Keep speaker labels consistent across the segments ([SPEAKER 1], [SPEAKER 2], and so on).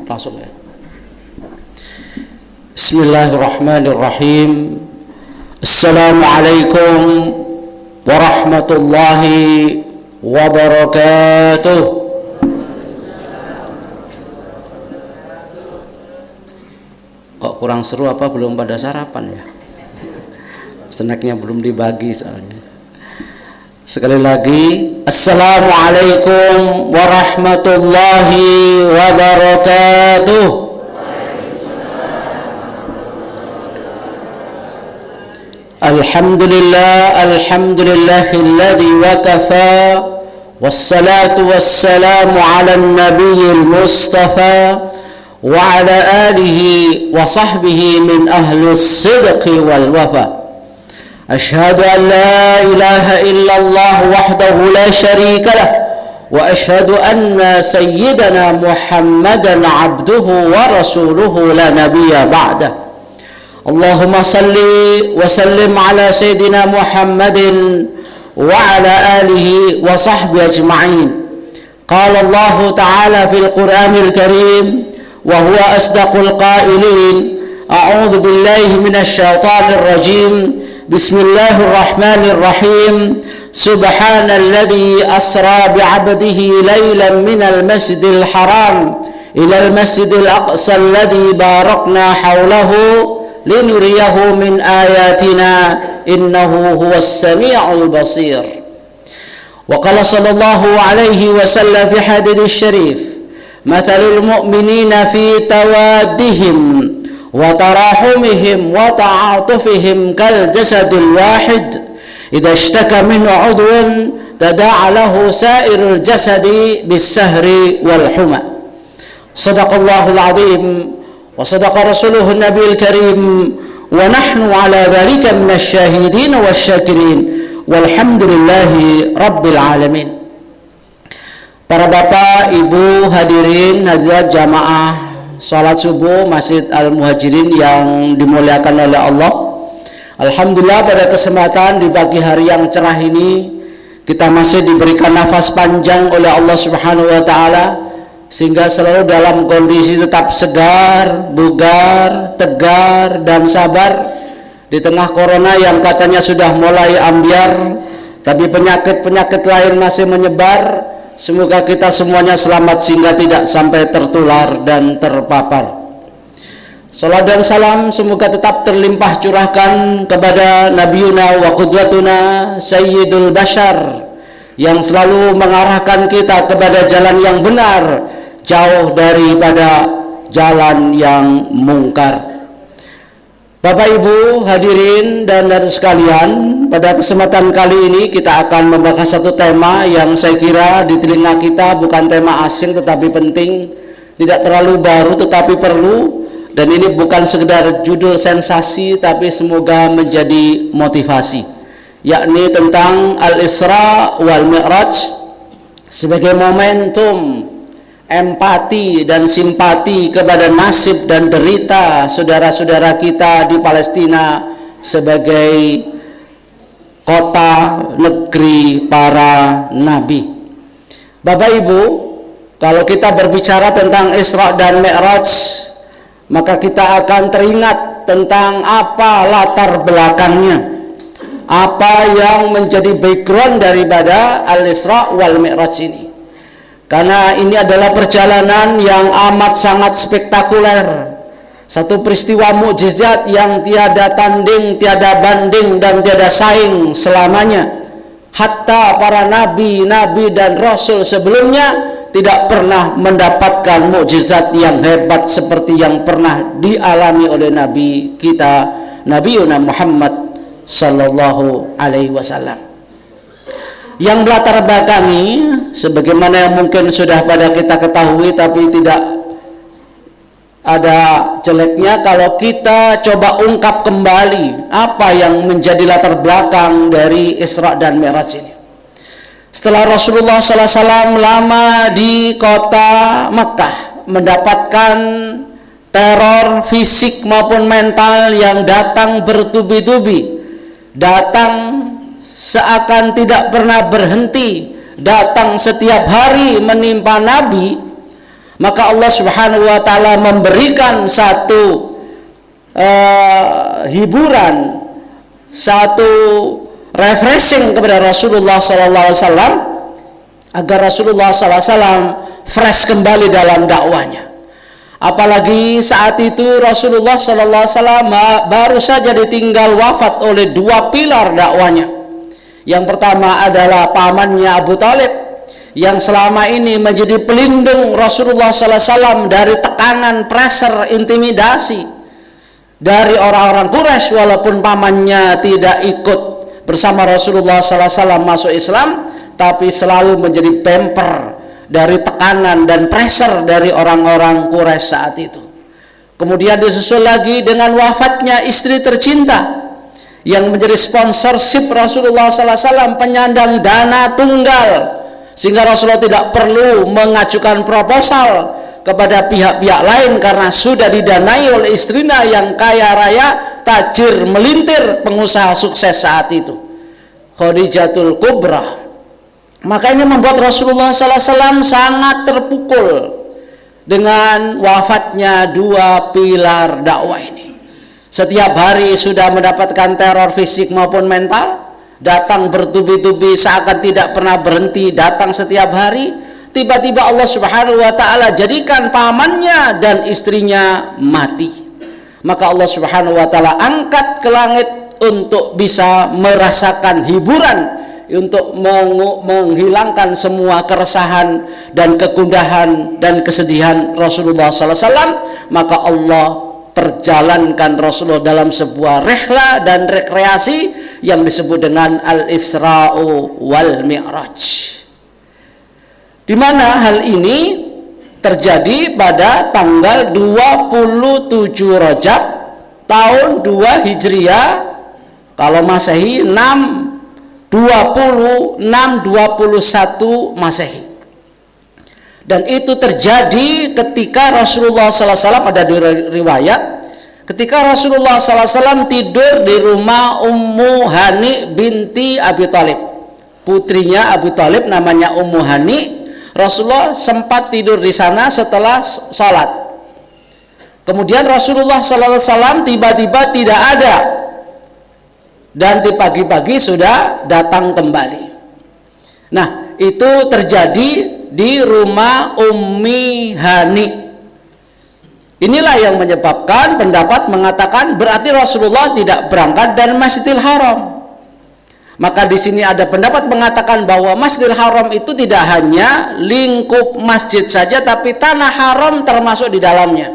[SPEAKER 1] Langsung ya. Bismillahirrahmanirrahim. Assalamualaikum warahmatullahi wabarakatuh. Kok kurang seru apa belum pada sarapan ya? Snacknya belum dibagi soalnya. Sekali lagi, Assalamualaikum warahmatullahi wabarakatuh. Alhamdulillahilladzi wakafa, wassalatu wassalamu ala nabiyil mustafa wa ala alihi wa sahbihi min ahli sidqi wal wafa. أشهد أن لا إله إلا الله وحده لا شريك له وأشهد أن سيدنا محمدا عبده ورسوله لا نبي بعده اللهم صل وسلم على سيدنا محمد وعلى آله وصحبه أجمعين قال الله تعالى في القرآن الكريم وهو أصدق القائلين أعوذ بالله من الشيطان الرجيم بسم الله الرحمن الرحيم سبحان الذي أسرى بعبده ليلا من المسجد الحرام إلى المسجد الأقصى الذي باركنا حوله لنريه من آياتنا إنه هو السميع البصير وقال صلى الله عليه وسلم في حديث الشريف مثل المؤمنين في توادهم وتراحمهم وتعاطفهم كالجسد الواحد إذا اشتكى منه عضو تداعى له سائر الجسد بالسهر والحمى صدق الله العظيم وصدق رسوله النبي الكريم ونحن على ذلك من الشاهدين والشاكرين والحمد لله رب العالمين. Para bapak, ibu, hadirin, hadirat jamaah salat subuh Masjid Al-Muhajirin yang dimuliakan oleh Allah. Alhamdulillah pada kesempatan di pagi hari yang cerah ini kita masih diberikan nafas panjang oleh Allah Subhanahu wa taala sehingga selalu dalam kondisi tetap segar, bugar, tegar dan sabar di tengah corona yang katanya sudah mulai ambyar, tapi penyakit-penyakit lain masih menyebar. Semoga kita semuanya selamat sehingga tidak sampai tertular dan terpapar. Salat dan salam semoga tetap terlimpah curahkan kepada Nabiuna wa Qudwatuna Sayyidul Bashar yang selalu mengarahkan kita kepada jalan yang benar, jauh daripada jalan yang mungkar. Bapak Ibu hadirin dan saudara sekalian, pada kesempatan kali ini kita akan membahas satu tema yang saya kira di telinga kita bukan tema asing tetapi penting, tidak terlalu baru tetapi perlu, dan ini bukan sekedar judul sensasi tapi semoga menjadi motivasi, yakni tentang Al-Isra wal Mi'raj sebagai momentum empati dan simpati kepada nasib dan derita saudara-saudara kita di Palestina sebagai kota negeri para nabi. Bapak Ibu, kalau kita berbicara tentang Isra dan Mi'raj, maka kita akan teringat tentang apa latar belakangnya, apa yang menjadi background daripada Al-Isra wal Mi'raj ini. Karena ini adalah perjalanan yang amat sangat spektakuler, satu peristiwa mukjizat yang tiada tanding, tiada banding dan tiada saing selamanya. Hatta para nabi dan rasul sebelumnya tidak pernah mendapatkan mukjizat yang hebat seperti yang pernah dialami oleh nabi kita Nabiuna Muhammad sallallahu alaihi wasallam. Yang melatar belakangi sebagaimana yang mungkin sudah pada kita ketahui, tapi tidak ada jeleknya kalau kita coba ungkap kembali apa yang menjadi latar belakang dari Isra dan Mi'raj ini. Setelah Rasulullah SAW lama di kota Mekah mendapatkan teror fisik maupun mental yang datang bertubi-tubi, datang seakan tidak pernah berhenti, datang setiap hari menimpa Nabi, Maka Allah Subhanahu wa taala memberikan satu hiburan, satu refreshing kepada Rasulullah sallallahu alaihi wasallam agar Rasulullah sallallahu alaihi wasallam fresh kembali dalam dakwanya. Apalagi saat itu Rasulullah sallallahu alaihi wasallam baru saja ditinggal wafat oleh dua pilar dakwanya. Yang pertama adalah pamannya Abu Thalib yang selama ini menjadi pelindung Rasulullah sallallahu alaihi wasallam dari tekanan, pressure, intimidasi dari orang-orang Quraisy, walaupun pamannya tidak ikut bersama Rasulullah sallallahu alaihi wasallam masuk Islam, tapi selalu menjadi bumper dari tekanan dan pressure dari orang-orang Quraisy saat itu. Kemudian disusul lagi dengan wafatnya istri tercinta yang menjadi sponsorship Rasulullah sallallahu alaihi wasallam, penyandang dana tunggal, sehingga Rasulullah tidak perlu mengajukan proposal kepada pihak-pihak lain karena sudah didanai oleh istrinya yang kaya raya, tajir melintir, pengusaha sukses saat itu, Khadijatul Kubra. Maka ini membuat Rasulullah sallallahu alaihi wasallam sangat terpukul dengan wafatnya dua pilar dakwah ini. Setiap hari sudah mendapatkan teror fisik maupun mental, datang bertubi-tubi seakan tidak pernah berhenti, datang setiap hari. Tiba-tiba Allah Subhanahu wa taala jadikan pamannya dan istrinya mati. Maka Allah Subhanahu wa taala angkat ke langit untuk bisa merasakan hiburan, untuk menghilangkan semua keresahan dan kegundahan dan kesedihan Rasulullah sallallahu alaihi wasallam. Maka Allah perjalankan Rasulullah dalam sebuah rihla dan rekreasi yang disebut dengan Al-Isra'u wal Mi'raj, di mana hal ini terjadi pada tanggal 27 Rajab tahun 2 Hijriah, kalau Masehi 621 Masehi. Dan itu terjadi ketika Rasulullah sallallahu alaihi wasallam, ada di riwayat, ketika Rasulullah sallallahu alaihi wasallam tidur di rumah Ummu Hani binti Abi Thalib, putrinya Abu Thalib namanya Ummu Hani. Rasulullah sempat tidur di sana setelah sholat. Kemudian Rasulullah sallallahu alaihi wasallam tiba-tiba tidak ada, dan di pagi-pagi sudah datang kembali. Nah, itu terjadi di rumah Ummi Hani. Inilah yang menyebabkan pendapat mengatakan berarti Rasulullah tidak berangkat dari Masjidil Haram. Maka di sini ada pendapat mengatakan bahwa Masjidil Haram itu tidak hanya lingkup masjid saja, tapi tanah haram termasuk di dalamnya.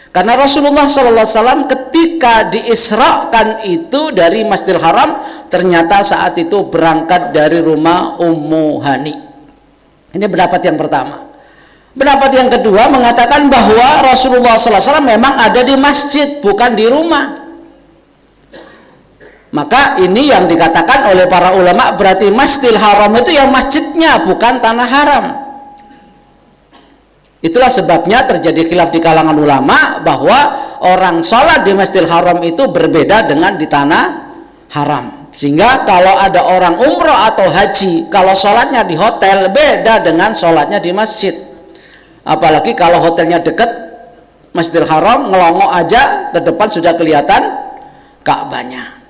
[SPEAKER 1] Karena Rasulullah SAW ketika diisrakan itu dari Masjidil Haram, ternyata saat itu berangkat dari rumah Ummu Hani. Ini pendapat yang pertama. Pendapat yang kedua mengatakan bahwa Rasulullah SAW memang ada di masjid, bukan di rumah. Maka ini yang dikatakan oleh para ulama, berarti Masjidil Haram itu yang masjidnya, bukan tanah haram. Itulah sebabnya terjadi khilaf di kalangan ulama bahwa orang sholat di Masjidil Haram itu berbeda dengan di tanah haram. Sehingga kalau ada orang umroh atau haji, kalau sholatnya di hotel beda dengan sholatnya di masjid. Apalagi kalau hotelnya dekat Masjidil Haram, ngelongok aja ke depan sudah kelihatan Ka'bahnya.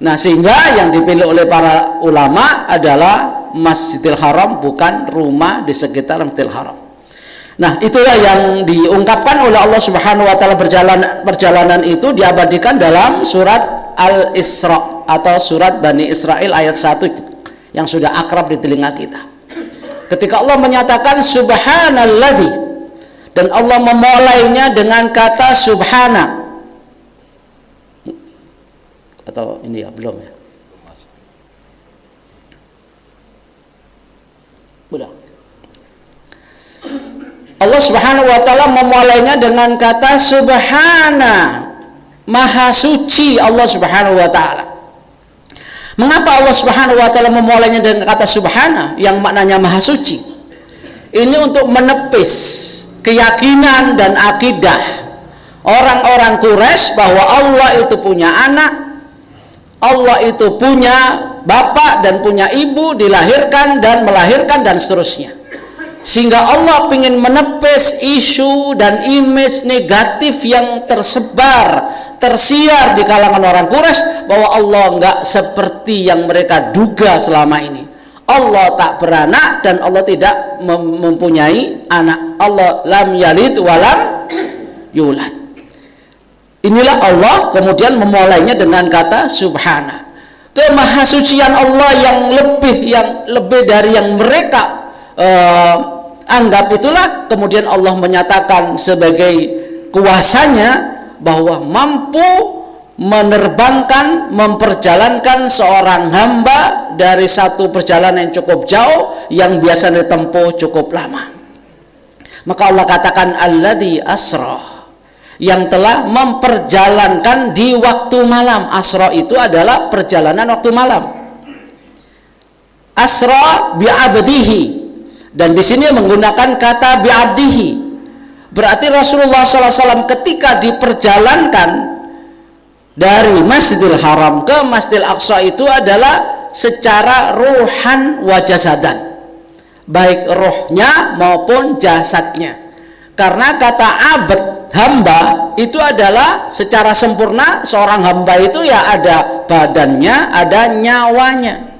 [SPEAKER 1] Nah, sehingga yang dipilih oleh para ulama adalah Masjidil Haram, bukan rumah di sekitar Masjidil Haram. Nah, itulah yang diungkapkan oleh Allah Subhanahu wa taala. Perjalanan itu diabadikan dalam surat Al-Isra atau surat Bani Israil ayat 1 yang sudah akrab di telinga kita. Ketika Allah menyatakan subhanalladzi, dan Allah memulainya dengan kata subhana. Atau ini ya, belum ya? Udah. Allah Subhanahu wa taala memulainya dengan kata subhana, maha suci Allah Subhanahu wa taala. Mengapa Allah Subhanahu wa taala memulainya dengan kata subhana yang maknanya maha suci? Ini untuk menepis keyakinan dan akidah orang-orang Quraisy bahwa Allah itu punya anak, Allah itu punya bapak dan punya ibu, dilahirkan dan melahirkan dan seterusnya. Sehingga Allah ingin menepis isu dan image negatif yang tersiar di kalangan orang Quraisy bahwa Allah enggak seperti yang mereka duga selama ini. Allah tak beranak dan Allah tidak mempunyai anak. Allah lam yalid walam yulad. Inilah Allah kemudian memulainya dengan kata subhana. Kemahasucian Allah yang lebih dari yang mereka anggap, itulah kemudian Allah menyatakan sebagai kuasanya bahwa mampu menerbangkan, memperjalankan seorang hamba dari satu perjalanan yang cukup jauh yang biasa ditempuh cukup lama. Maka Allah katakan alladzi asra, yang telah memperjalankan di waktu malam. Asra itu adalah perjalanan waktu malam. Asra bi'abdihi, dan di sini menggunakan kata bi'abdihi. Berarti Rasulullah SAW ketika diperjalankan dari Masjidil Haram ke Masjidil Aqsa itu adalah secara ruhan wa jasadan, baik rohnya maupun jasadnya. Karena kata abd, hamba, itu adalah secara sempurna seorang hamba itu ya ada badannya, ada nyawanya.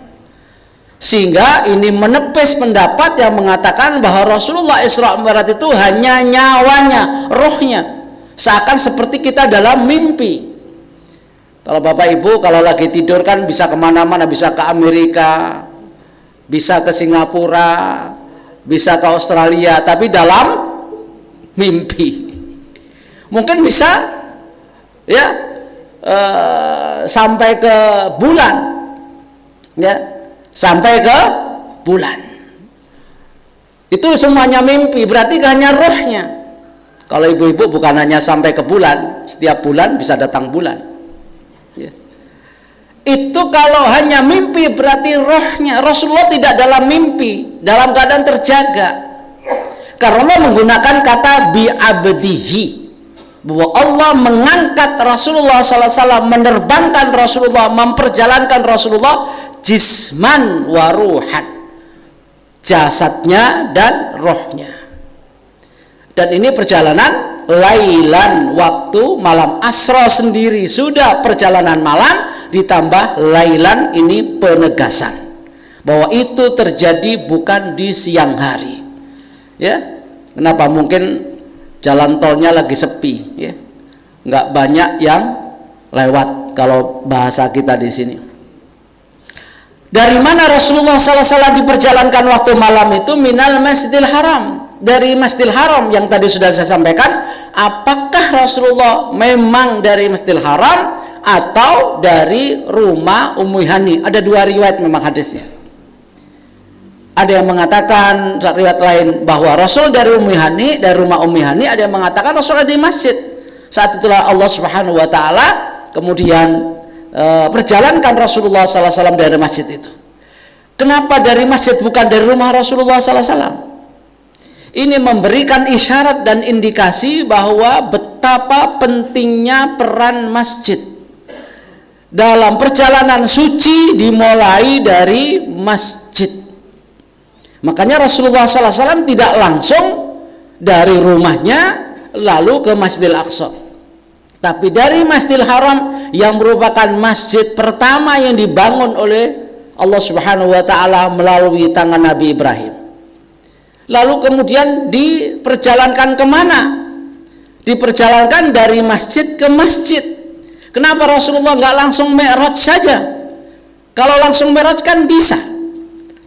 [SPEAKER 1] Sehingga ini menepis pendapat yang mengatakan bahwa Rasulullah Isra Mi'raj itu hanya nyawanya, rohnya, seakan seperti kita dalam mimpi. Kalau Bapak Ibu kalau lagi tidur kan bisa kemana-mana, bisa ke Amerika, bisa ke Singapura, bisa ke Australia, tapi dalam mimpi. Mungkin bisa ya sampai ke bulan, ya, sampai ke bulan. Itu semuanya mimpi, berarti hanya rohnya. Kalau ibu-ibu bukan hanya sampai ke bulan, setiap bulan bisa datang bulan, ya. Itu kalau hanya mimpi berarti rohnya. Rasulullah tidak dalam mimpi, dalam keadaan terjaga, karena Allah menggunakan kata bi'abdihi, bahwa Allah mengangkat Rasulullah SAW, menerbangkan Rasulullah, memperjalankan Rasulullah jisman wa ruhan, jasadnya dan rohnya. Dan ini perjalanan lailan, waktu malam. Asra sendiri sudah perjalanan malam, ditambah lailan, ini penegasan bahwa itu terjadi bukan di siang hari, ya. Kenapa? Mungkin jalan tolnya lagi sepi, ya, nggak banyak yang lewat kalau bahasa kita di sini. Dari mana Rasulullah SAW diperjalankan waktu malam itu? Minal Masjidil Haram, dari Masjidil Haram yang tadi sudah saya sampaikan. Apakah Rasulullah memang dari Masjidil Haram atau dari rumah Ummu Hani? Ada dua riwayat memang hadisnya. Ada yang mengatakan riwayat lain bahwa Rasul dari Ummu Hani, dari rumah Ummu Hani. Ada yang mengatakan Rasul ada di masjid. Saat itulah Allah Subhanahu wa taala kemudian perjalankan Rasulullah SAW dari masjid itu. Kenapa dari masjid bukan dari rumah Rasulullah SAW? Ini memberikan isyarat dan indikasi bahwa betapa pentingnya peran masjid dalam perjalanan suci, dimulai dari masjid. Makanya Rasulullah SAW tidak langsung dari rumahnya lalu ke Masjidil Aqsa, tapi dari Masjidil Haram yang merupakan masjid pertama yang dibangun oleh Allah Subhanahu wa taala melalui tangan Nabi Ibrahim. Lalu kemudian diperjalankan kemana? Diperjalankan dari masjid ke masjid. Kenapa Rasulullah nggak langsung mi'raj saja? Kalau langsung mi'raj kan bisa.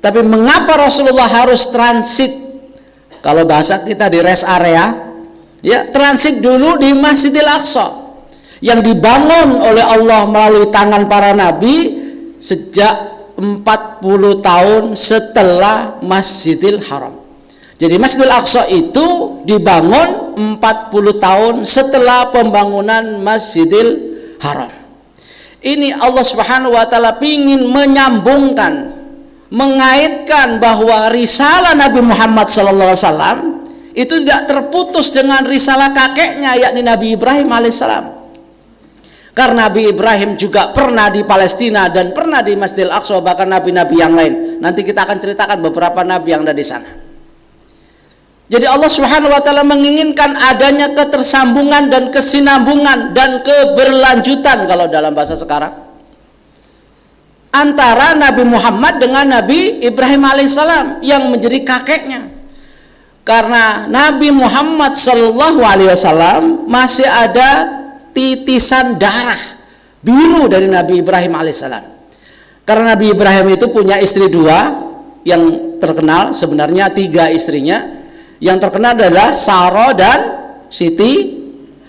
[SPEAKER 1] Tapi mengapa Rasulullah harus transit? Kalau bahasa kita di rest area, ya, transit dulu di Masjidil Aqsa yang dibangun oleh Allah melalui tangan para nabi sejak 40 tahun setelah Masjidil Haram. Jadi Masjidil Aqsa itu dibangun 40 tahun setelah pembangunan Masjidil Haram. Ini Allah Subhanahu wa taala ingin menyambungkan, mengaitkan bahwa risalah Nabi Muhammad SAW itu tidak terputus dengan risalah kakeknya, yakni Nabi Ibrahim alaihissalam. Karena Nabi Ibrahim juga pernah di Palestina dan pernah di Masjidil Aqsa, bahkan nabi-nabi yang lain. Nanti kita akan ceritakan beberapa nabi yang ada di sana. Jadi Allah Subhanahu wa taala menginginkan adanya ketersambungan dan kesinambungan dan keberlanjutan kalau dalam bahasa sekarang antara Nabi Muhammad dengan Nabi Ibrahim alaihissalam yang menjadi kakeknya. Karena Nabi Muhammad sallallahu alaihi wasallam masih ada titisan darah biru dari Nabi Ibrahim alaihissalam. Karena Nabi Ibrahim itu punya istri dua, yang terkenal sebenarnya tiga istrinya. Yang terkenal adalah Sarah dan Siti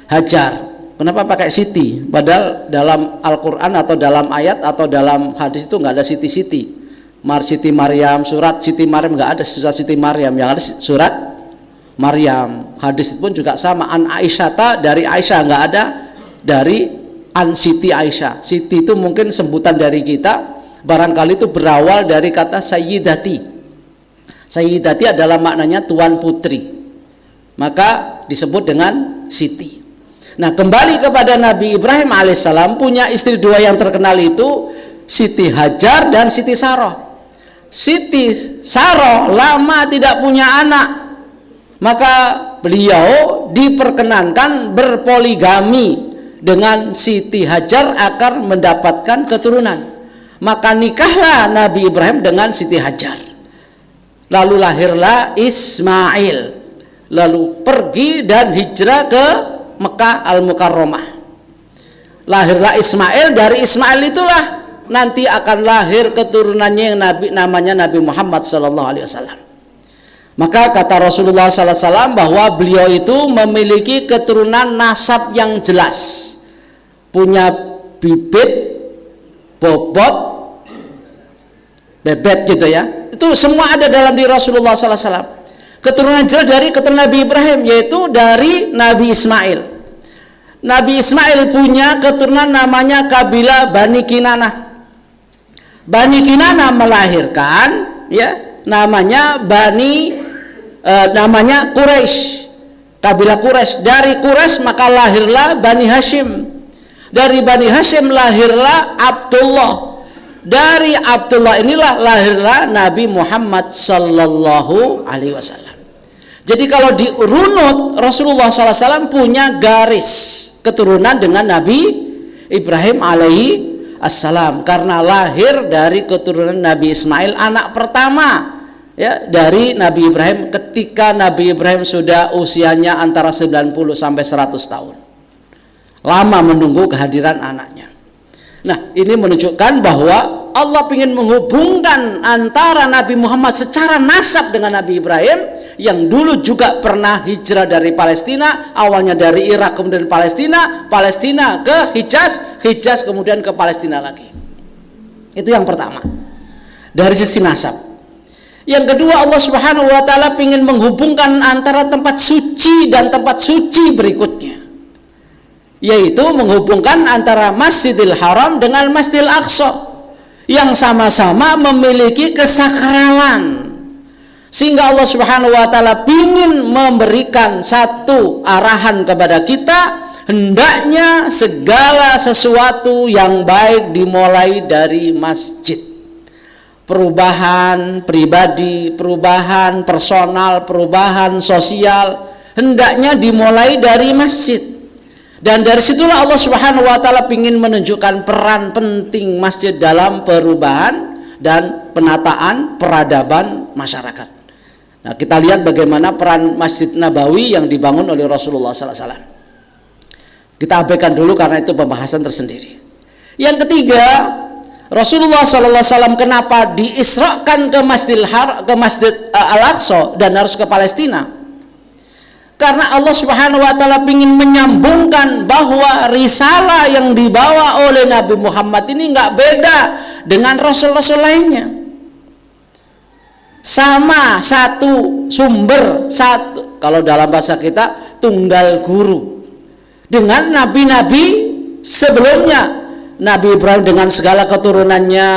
[SPEAKER 1] Hajar. Kenapa pakai Siti? Padahal dalam Al-Quran atau dalam ayat atau dalam hadis itu nggak ada Siti-Siti. Siti Maryam, surat Siti Maryam nggak ada, surat Siti Maryam, yang ada surat Maryam. Hadis pun juga sama, an Aisyata, dari Aisyah, nggak ada dari an Siti Aisyah. Siti itu mungkin sebutan dari kita, barangkali itu berawal dari kata Sayyidati. Sayyidati adalah maknanya tuan putri, maka disebut dengan Siti. Nah, kembali kepada Nabi Ibrahim alaihissalam, punya istri dua yang terkenal itu Siti Hajar dan Siti Sarah. Siti Sarah lama tidak punya anak, maka beliau diperkenankan berpoligami dengan Siti Hajar agar mendapatkan keturunan. Maka nikahlah Nabi Ibrahim dengan Siti Hajar. Lalu lahirlah Ismail, lalu pergi dan hijrah ke Mekah Al-Mukarramah. Lahirlah Ismail, dari Ismail itulah nanti akan lahir keturunannya yang namanya Nabi Muhammad SAW. Maka kata Rasulullah SAW bahwa beliau itu memiliki keturunan nasab yang jelas, punya bibit, bobot, bebet gitu ya. Itu semua ada dalam diri Rasulullah SAW. Keturunan jelas dari keturunan Nabi Ibrahim, yaitu dari Nabi Ismail. Nabi Ismail punya keturunan namanya kabilah Bani Kinanah. Bani Kinanah melahirkan ya namanya namanya Quraisy, kabilah Quraisy. Dari Quraisy maka lahirlah Bani Hashim. Dari Bani Hashim lahirlah Abdullah. Dari Abdullah inilah lahirlah Nabi Muhammad sallallahu alaihi wasallam. Jadi kalau dirunut, Rasulullah SAW punya garis keturunan dengan Nabi Ibrahim alaihi assalam, karena lahir dari keturunan Nabi Ismail, anak pertama ya dari Nabi Ibrahim ketika Nabi Ibrahim sudah usianya antara 90 sampai 100 tahun. Lama menunggu kehadiran anaknya. Nah, ini menunjukkan bahwa Allah ingin menghubungkan antara Nabi Muhammad secara nasab dengan Nabi Ibrahim yang dulu juga pernah hijrah dari Palestina, awalnya dari Irak kemudian Palestina, Palestina ke Hijaz, Hijaz kemudian ke Palestina lagi. Itu yang pertama dari sisi nasab. Yang kedua, Allah Subhanahu wa taala ingin menghubungkan antara tempat suci dan tempat suci berikutnya, yaitu menghubungkan antara Masjidil Haram dengan Masjidil Aqsa yang sama-sama memiliki kesakralan, sehingga Allah Subhanahu wa taala ingin memberikan satu arahan kepada kita, hendaknya segala sesuatu yang baik dimulai dari masjid. Perubahan pribadi, perubahan personal, perubahan sosial hendaknya dimulai dari masjid. Dan dari situlah Allah Subhanahu wa taala ingin menunjukkan peran penting masjid dalam perubahan dan penataan peradaban masyarakat. Nah, kita lihat bagaimana peran Masjid Nabawi yang dibangun oleh Rasulullah SAW. Kita abaikan dulu karena itu pembahasan tersendiri. Yang ketiga, Rasulullah SAW kenapa diisrakan ke Masjid Al-Aqsa dan harus ke Palestina? Karena Allah Subhanahu wa taala ingin menyambungkan bahwa risalah yang dibawa oleh Nabi Muhammad ini nggak beda dengan rasul-rasul lainnya. Sama, satu sumber, satu, kalau dalam bahasa kita tunggal guru dengan nabi-nabi sebelumnya. Nabi Ibrahim dengan segala keturunannya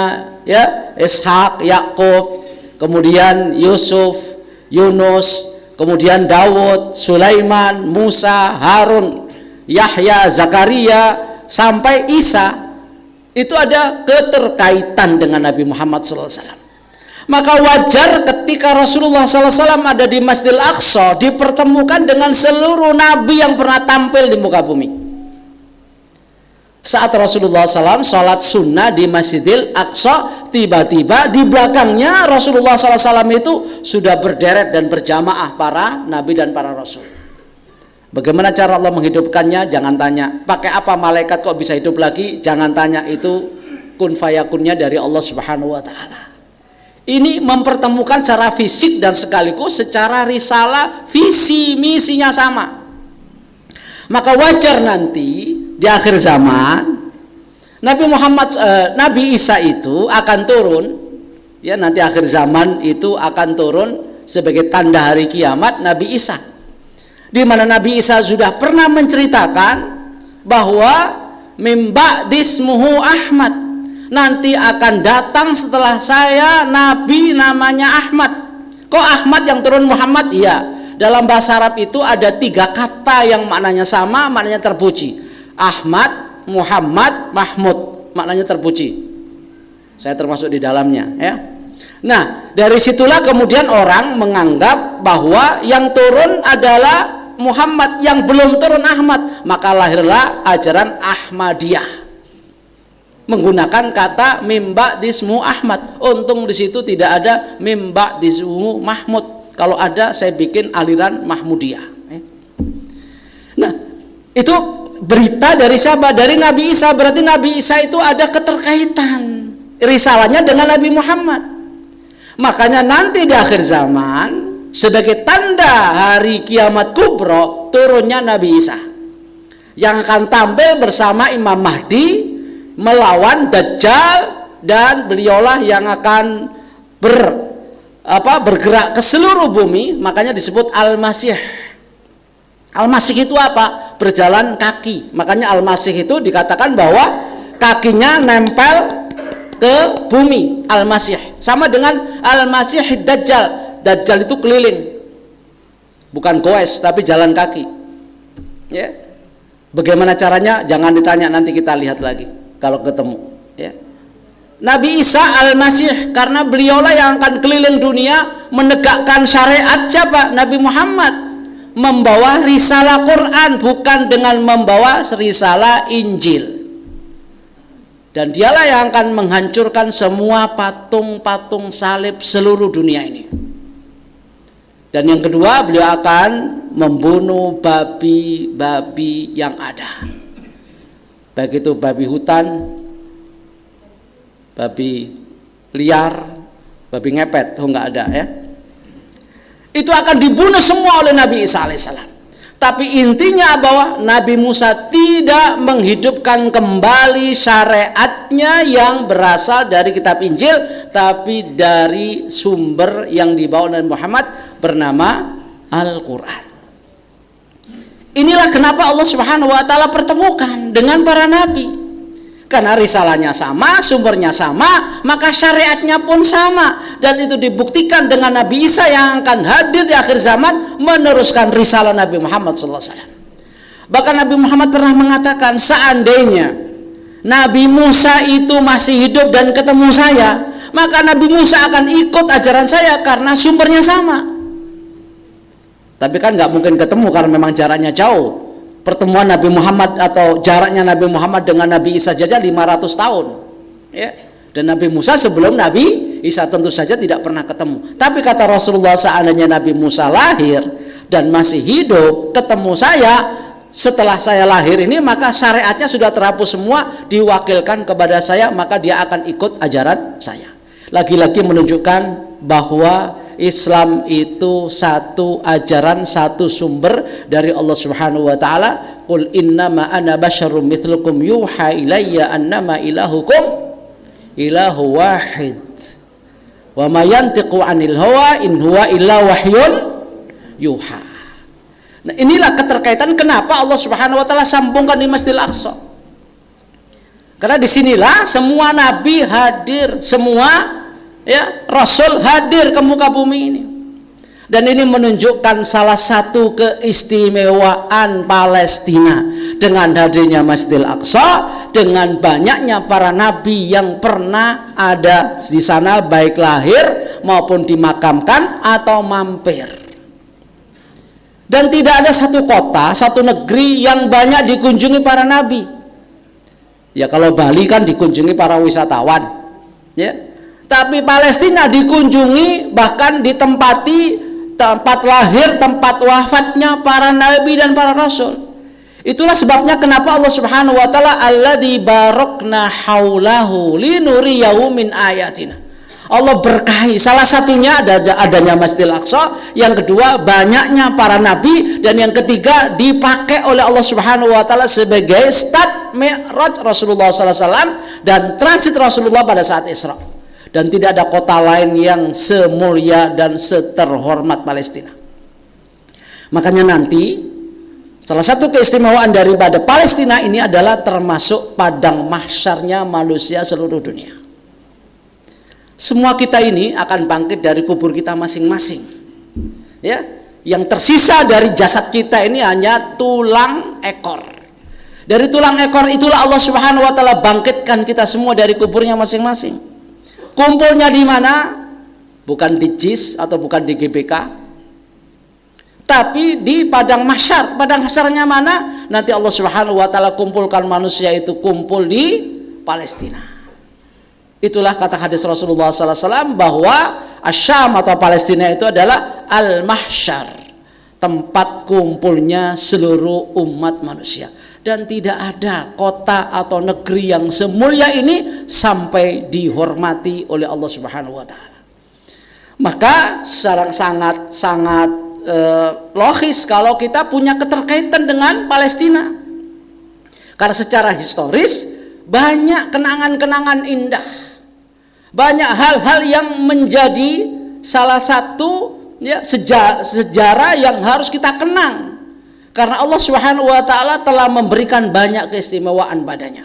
[SPEAKER 1] ya, Ishak, Yakub, kemudian Yusuf, Yunus, kemudian Daud, Sulaiman, Musa, Harun, Yahya, Zakaria, sampai Isa. Itu ada keterkaitan dengan Nabi Muhammad SAW. Maka wajar ketika Rasulullah SAW ada di Masjidil Aqsa dipertemukan dengan seluruh nabi yang pernah tampil di muka bumi. Saat Rasulullah SAW sholat sunnah di Masjidil Aqsa, tiba-tiba di belakangnya Rasulullah SAW itu sudah berderet dan berjamaah para nabi dan para rasul. Bagaimana cara Allah menghidupkannya? Jangan tanya. Pakai apa malaikat kok bisa hidup lagi? Jangan tanya. Itu kun fayakunnya dari Allah Subhanahu wa Ta'ala. Ini mempertemukan secara fisik dan sekaligus secara risalah, visi misinya sama. Maka wajar nanti di akhir zaman Nabi Isa itu akan turun, ya, nanti akhir zaman itu akan turun sebagai tanda hari kiamat Nabi Isa, di mana Nabi Isa sudah pernah menceritakan bahwa mimba dismuhu Ahmad, nanti akan datang setelah saya nabi namanya Ahmad. Kok Ahmad yang turun Muhammad? Iya, dalam bahasa Arab itu ada 3 kata yang maknanya sama, maknanya terpuji. Ahmad, Muhammad, Mahmud, maknanya terpuji. Saya termasuk di dalamnya, ya. Nah, dari situlah kemudian orang menganggap bahwa yang turun adalah Muhammad, yang belum turun Ahmad. Maka lahirlah ajaran Ahmadiyah menggunakan kata mimba dismu Ahmad. Untung di situ tidak ada mimba dismu Mahmud. Kalau ada saya bikin aliran Mahmudiyah. Nah, itu berita dari siapa? Dari Nabi Isa. Berarti Nabi Isa itu ada keterkaitan risalahnya dengan Nabi Muhammad. Makanya nanti di akhir zaman sebagai tanda hari kiamat kubro turunnya Nabi Isa yang akan tampil bersama Imam Mahdi melawan Dajjal, dan beliaulah yang akan bergerak ke seluruh bumi. Makanya disebut Al-Masih. Al-Masih itu apa? Berjalan kaki. Makanya Al-Masih itu dikatakan bahwa kakinya nempel ke bumi. Al-Masih sama dengan Al-Masih Dajjal. Dajjal itu keliling, bukan goes tapi jalan kaki, ya. Bagaimana caranya? Jangan ditanya, nanti kita lihat lagi kalau ketemu, ya. Nabi Isa Al-Masih, karena beliaulah yang akan keliling dunia menegakkan syariat siapa? Nabi Muhammad, membawa risalah Quran, bukan dengan membawa risalah Injil. Dan dialah yang akan menghancurkan semua patung-patung salib seluruh dunia ini. Dan yang kedua, beliau akan membunuh babi-babi yang ada, baik itu babi hutan, babi liar, babi ngepet, nggak ada, ya. Itu akan dibunuh semua oleh Nabi Isa alaihissalam. Tapi intinya bahwa Nabi Musa tidak menghidupkan kembali syariatnya yang berasal dari kitab Injil, tapi dari sumber yang dibawa Nabi Muhammad bernama Al-Quran. Inilah kenapa Allah Subhanahu wa Ta'ala pertemukan dengan para nabi. Karena risalahnya sama, sumbernya sama, maka syariatnya pun sama. Dan itu dibuktikan dengan Nabi Isa yang akan hadir di akhir zaman meneruskan risalah Nabi Muhammad SAW. Bahkan Nabi Muhammad pernah mengatakan, seandainya Nabi Musa itu masih hidup dan ketemu saya, maka Nabi Musa akan ikut ajaran saya karena sumbernya sama. Tapi kan nggak mungkin ketemu karena memang jaraknya jauh. Pertemuan Nabi Muhammad atau jaraknya Nabi Muhammad dengan Nabi Isa saja 500 tahun, ya. Dan Nabi Musa sebelum Nabi Isa tentu saja tidak pernah ketemu. Tapi kata Rasulullah, seandainya Nabi Musa lahir dan masih hidup ketemu saya setelah saya lahir ini, maka syariatnya sudah terhapus semua, diwakilkan kepada saya, maka dia akan ikut ajaran saya. Lagi-lagi menunjukkan bahwa Islam itu satu ajaran, satu sumber dari Allah Subhanahu wa Ta'ala. Qul innama ana basyarum mithlukum yuha ilayya annama ilahukum ilahu wahid wa ma yantiqu anil hawa in huwa illa wahyun yuha. Nah, inilah keterkaitan kenapa Allah Subhanahu wa Ta'ala sambungkan di Masjidil Aqsa. Karena disinilah semua nabi hadir, semua, ya, Rasul hadir ke muka bumi ini. Dan ini menunjukkan salah satu keistimewaan Palestina dengan hadirnya Masjidil Aqsa, dengan banyaknya para nabi yang pernah ada di sana, baik lahir maupun dimakamkan atau mampir. Dan tidak ada satu kota, satu negeri yang banyak dikunjungi para nabi. Ya kalau Bali kan dikunjungi para wisatawan, ya. Tapi Palestina dikunjungi, bahkan ditempati tempat lahir, tempat wafatnya para nabi dan para rasul. Itulah sebabnya kenapa Allah Subhanahu wa taala alladzi barakna haulahu linuriyahu min ayatina. Allah berkahi, salah satunya adanya Masjidil Aqsa, yang kedua banyaknya para nabi, dan yang ketiga dipakai oleh Allah Subhanahu wa taala sebagai start Mi'raj Rasulullah sallallahu alaihi wasallam dan transit Rasulullah pada saat Isra. Dan tidak ada kota lain yang semulia dan seterhormat Palestina. Makanya nanti salah satu keistimewaan daripada Palestina ini adalah termasuk padang mahsyarnya manusia seluruh dunia. Semua kita ini akan bangkit dari kubur kita masing-masing. Ya, yang tersisa dari jasad kita ini hanya tulang ekor. Dari tulang ekor itulah Allah Subhanahu wa taala bangkitkan kita semua dari kuburnya masing-masing. Kumpulnya di mana? Bukan di JIS atau bukan di GBK, tapi di padang mahsyar. Padang mahsyarnya mana? Nanti Allah Subhanahu wa taala kumpulkan manusia itu kumpul di Palestina. Itulah kata hadis Rasulullah sallallahu alaihi wasallam bahwa Asyam atau Palestina itu adalah al-mahsyar, tempat kumpulnya seluruh umat manusia. Dan tidak ada kota atau negeri yang semulia ini sampai dihormati oleh Allah Subhanahu wa taala. Maka sangat logis kalau kita punya keterkaitan dengan Palestina. Karena secara historis banyak kenangan-kenangan indah. Banyak hal-hal yang menjadi salah satu ya sejarah yang harus kita kenang. Karena Allah Subhanahu wa taala telah memberikan banyak keistimewaan padanya.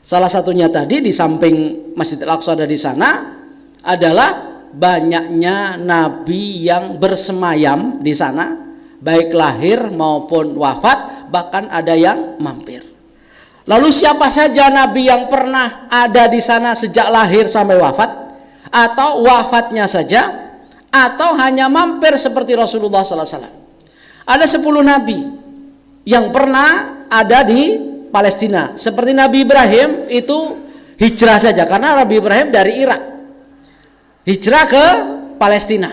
[SPEAKER 1] Salah satunya tadi di samping Masjidil Aqsa dari sana adalah banyaknya nabi yang bersemayam di sana, baik lahir maupun wafat, bahkan ada yang mampir. Lalu siapa saja nabi yang pernah ada di sana sejak lahir sampai wafat, atau wafatnya saja, atau hanya mampir seperti Rasulullah sallallahu alaihi wasallam? Ada 10 nabi yang pernah ada di Palestina. Seperti Nabi Ibrahim itu hijrah saja, karena Nabi Ibrahim dari Irak hijrah ke Palestina,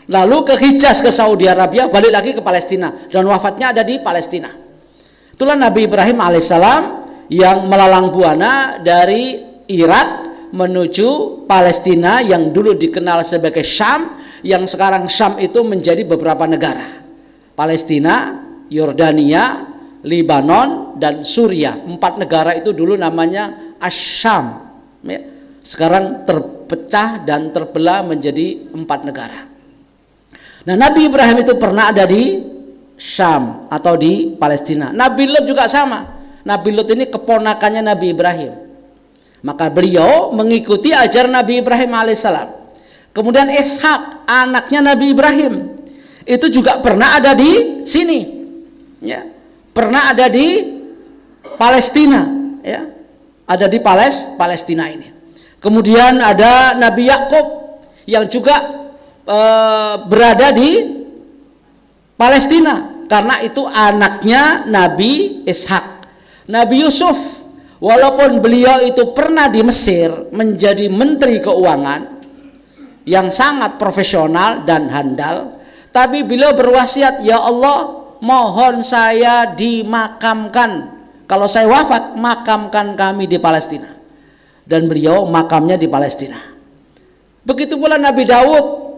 [SPEAKER 1] lalu ke Hijaz ke Saudi Arabia, balik lagi ke Palestina, dan wafatnya ada di Palestina. Itulah Nabi Ibrahim alaihissalam yang melalang buana dari Irak menuju Palestina yang dulu dikenal sebagai Syam, yang sekarang Syam itu menjadi beberapa negara: Palestina, Yordania, Lebanon, dan Suriah. 4 negara itu dulu namanya Asyam, ya. Sekarang terpecah dan terbelah menjadi 4 negara. Nah, Nabi Ibrahim itu pernah ada di Syam atau di Palestina. Nabi Lot juga sama. Nabi Lot ini keponakannya Nabi Ibrahim. Maka beliau mengikuti ajaran Nabi Ibrahim alaihissalam. Kemudian Ishak, anaknya Nabi Ibrahim, itu juga pernah ada di sini, ya. Pernah ada di Palestina, ya. Ada di Palestina ini. Kemudian ada Nabi Yakub yang juga berada di Palestina, karena itu anaknya Nabi Ishak. Nabi Yusuf, walaupun beliau itu pernah di Mesir menjadi menteri keuangan yang sangat profesional dan handal, tapi beliau berwasiat, ya Allah, mohon saya dimakamkan, kalau saya wafat makamkan kami di Palestina. Dan beliau makamnya di Palestina. Begitu pula Nabi Daud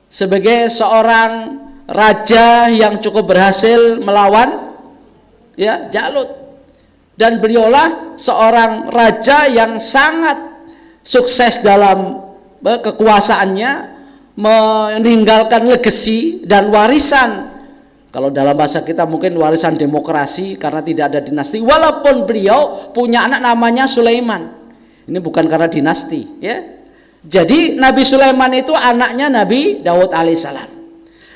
[SPEAKER 1] sebagai seorang raja yang cukup berhasil melawan ya Jalut, dan beliaulah seorang raja yang sangat sukses dalam kekuasaannya, meninggalkan legacy dan warisan. Kalau dalam bahasa kita mungkin warisan demokrasi, karena tidak ada dinasti, walaupun beliau punya anak namanya Sulaiman. Ini bukan karena dinasti, ya. Jadi Nabi Sulaiman itu anaknya Nabi Daud alaihissalam.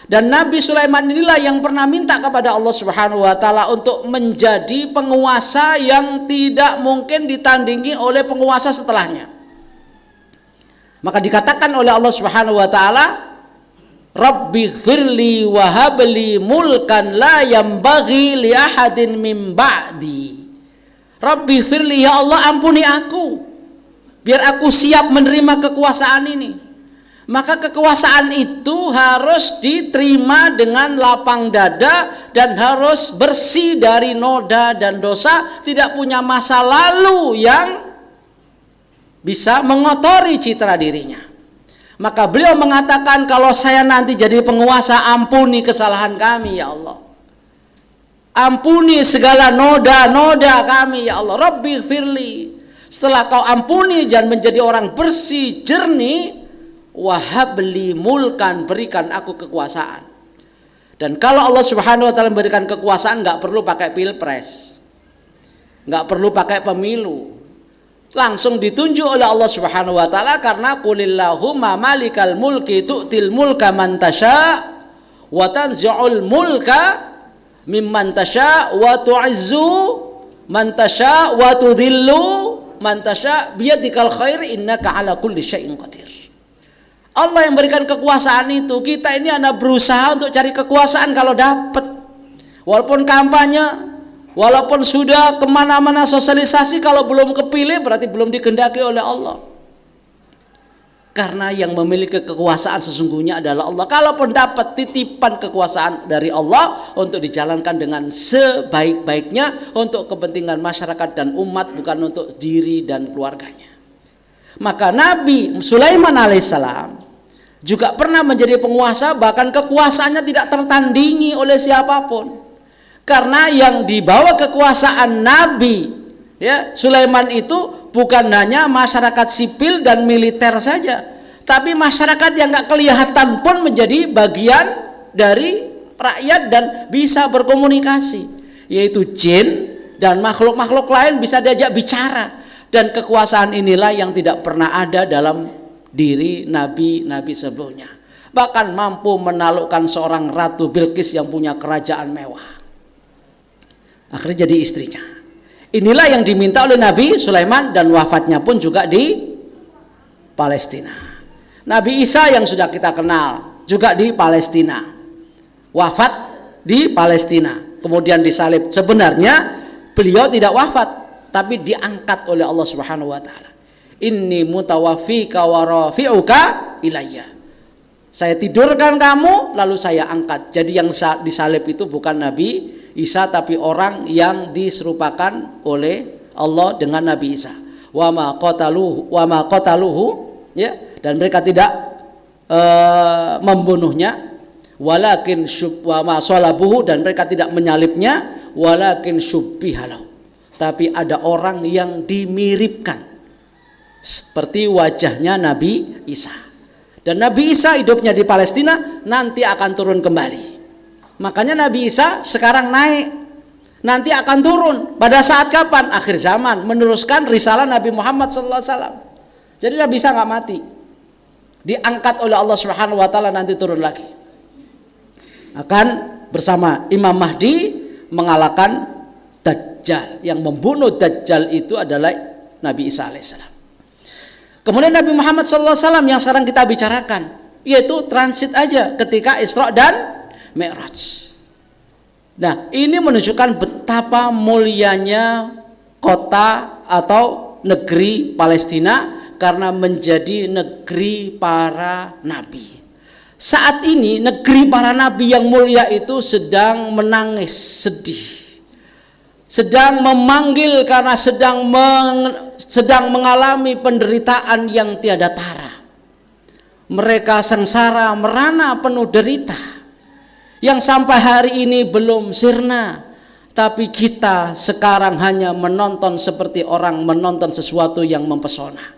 [SPEAKER 1] Dan Nabi Sulaiman inilah yang pernah minta kepada Allah Subhanahu wa taala untuk menjadi penguasa yang tidak mungkin ditandingi oleh penguasa setelahnya. Maka dikatakan oleh Allah Subhanahu wa taala, Rabbi firli wa habli mulkan la yambaghi li ahadin min ba'di. Rabbi firli, ya Allah ampuni aku, biar aku siap menerima kekuasaan ini. Maka kekuasaan itu harus diterima dengan lapang dada dan harus bersih dari noda dan dosa, tidak punya masa lalu yang bisa mengotori citra dirinya. Maka beliau mengatakan, kalau saya nanti jadi penguasa, ampuni kesalahan kami ya Allah, ampuni segala noda-noda kami ya Allah. Rabbi firli, setelah kau ampuni dan menjadi orang bersih jernih, wahabli mulkan, berikan aku kekuasaan. Dan kalau Allah Subhanahu wa taala memberikan kekuasaan, nggak perlu pakai pilpres, nggak perlu pakai pemilu, langsung ditunjuk oleh Allah Subhanahu wa taala, karena qulillahumma malikal mulki tu'til mulka man tasya wa tanzi'ul mulka mimman tasya wa tu'izzu man tasya wa tudhillu man tasya biyadikal khair innaka ala kulli syai'in qadir. Allah yang berikan kekuasaan itu. Kita ini anak berusaha untuk cari kekuasaan kalau dapat, walaupun kampanye, walaupun sudah kemana-mana sosialisasi, kalau belum kepilih berarti belum dikehendaki oleh Allah. Karena yang memiliki kekuasaan sesungguhnya adalah Allah. Kalaupun dapat titipan kekuasaan dari Allah untuk dijalankan dengan sebaik-baiknya untuk kepentingan masyarakat dan umat, bukan untuk diri dan keluarganya. Maka Nabi Sulaiman alaihissalam juga pernah menjadi penguasa, bahkan kekuasaannya tidak tertandingi oleh siapapun. Karena yang dibawa kekuasaan Nabi Sulaiman itu bukan hanya masyarakat sipil dan militer saja, tapi masyarakat yang gak kelihatan pun menjadi bagian dari rakyat dan bisa berkomunikasi, yaitu jin dan makhluk-makhluk lain bisa diajak bicara. Dan kekuasaan inilah yang tidak pernah ada dalam diri nabi-nabi sebelumnya. Bahkan mampu menaklukkan seorang Ratu Bilqis yang punya kerajaan mewah, akhirnya jadi istrinya. Inilah yang diminta oleh Nabi Sulaiman, dan wafatnya pun juga di Palestina. Nabi Isa yang sudah kita kenal juga di Palestina, wafat di Palestina, kemudian disalib. Sebenarnya beliau tidak wafat, tapi diangkat oleh Allah Subhanahu wa taala. Inni mutawaffika wa rafi'uka ilayya. Saya tidurkan kamu lalu saya angkat. Jadi yang disalib itu bukan Nabi Isa, tapi orang yang diserupakan oleh Allah dengan Nabi Isa. Wa ma qataluhu ya, dan mereka tidak membunuhnya, walakin wa ma salabuhu, dan mereka tidak menyalibnya, walakin syubbihalahu, tapi ada orang yang dimiripkan seperti wajahnya Nabi Isa. Dan Nabi Isa hidupnya di Palestina, nanti akan turun kembali. Makanya Nabi Isa sekarang naik, nanti akan turun pada saat kapan? Akhir zaman, meneruskan risalah Nabi Muhammad SAW. Jadi Nabi Isa nggak mati, diangkat oleh Allah Subhanahu wa taala, nanti turun lagi. Akan bersama Imam Mahdi mengalahkan Dajjal. Yang membunuh Dajjal itu adalah Nabi Isa alaihissalam. Kemudian Nabi Muhammad SAW yang sekarang kita bicarakan, yaitu transit aja ketika Isra dan Mi'raj. Nah, ini menunjukkan betapa mulianya kota atau negeri Palestina karena menjadi negeri para nabi. Saat ini negeri para nabi yang mulia itu sedang menangis sedih, sedang memanggil karena sedang mengalami penderitaan yang tiada tara. Mereka sengsara, merana, penuh derita, yang sampai hari ini belum sirna. Tapi kita sekarang hanya menonton seperti orang menonton sesuatu yang mempesona.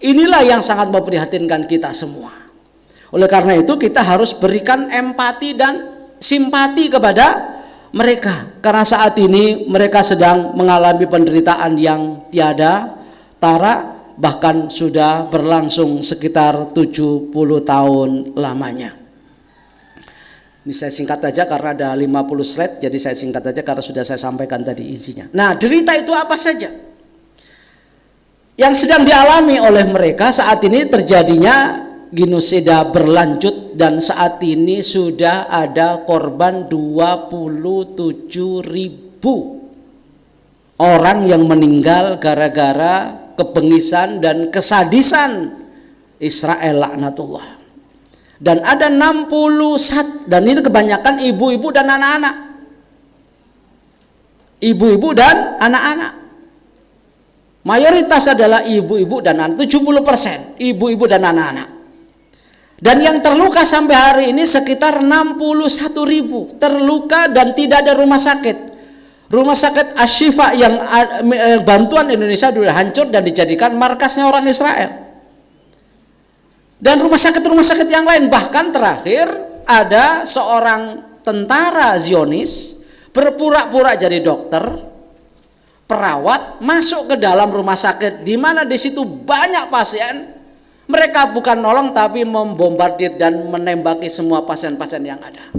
[SPEAKER 1] Inilah yang sangat memprihatinkan kita semua. Oleh karena itu kita harus berikan empati dan simpati kepada mereka, karena saat ini mereka sedang mengalami penderitaan yang tiada tara, bahkan sudah berlangsung sekitar 70 tahun lamanya. Ini saya singkat aja karena ada 50 slide, jadi saya singkat aja karena sudah saya sampaikan tadi isinya. Nah, derita itu apa saja? yang sedang dialami oleh mereka saat ini terjadinya genosida berlanjut, dan saat ini sudah ada korban 27.000 orang yang meninggal gara-gara kebengisan dan kesadisan Israel laknatullah. Dan ada 61, dan itu kebanyakan ibu-ibu dan anak-anak. Ibu-ibu dan anak-anak. Mayoritas adalah ibu-ibu dan anak, 70% ibu-ibu dan anak-anak. Dan yang terluka sampai hari ini sekitar 61.000 terluka, dan tidak ada rumah sakit. Rumah sakit Asy-Syifa yang bantuan Indonesia sudah hancur dan dijadikan markasnya orang Israel. Dan rumah sakit yang lain, bahkan terakhir ada seorang tentara Zionis berpura-pura jadi dokter, perawat, masuk ke dalam rumah sakit di mana di situ banyak pasien. Mereka bukan nolong tapi membombardir dan menembaki semua pasien-pasien yang ada.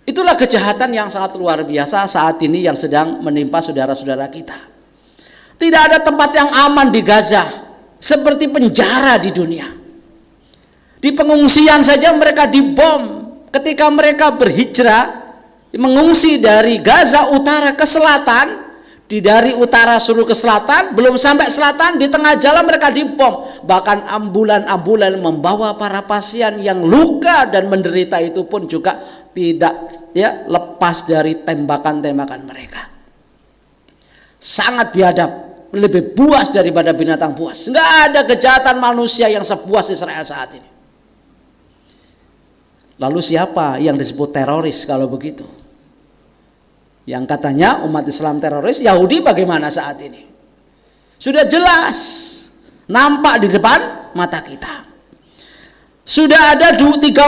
[SPEAKER 1] Itulah kejahatan yang sangat luar biasa saat ini yang sedang menimpa saudara-saudara kita. Tidak ada tempat yang aman di Gaza, seperti penjara di dunia. Di pengungsian saja mereka dibom. Ketika mereka berhijrah mengungsi dari Gaza utara ke selatan, dari utara suruh ke selatan, belum sampai selatan, di tengah jalan mereka dibom. Bahkan ambulan-ambulan membawa para pasien yang luka dan menderita itu pun juga tidak lepas dari tembakan-tembakan mereka. Sangat biadab, lebih buas daripada binatang buas. Nggak ada kejahatan manusia yang sebuas Israel saat ini. Lalu siapa yang disebut teroris kalau begitu? Yang katanya umat Islam teroris, Yahudi bagaimana saat ini? Sudah jelas nampak di depan mata kita. Sudah ada 32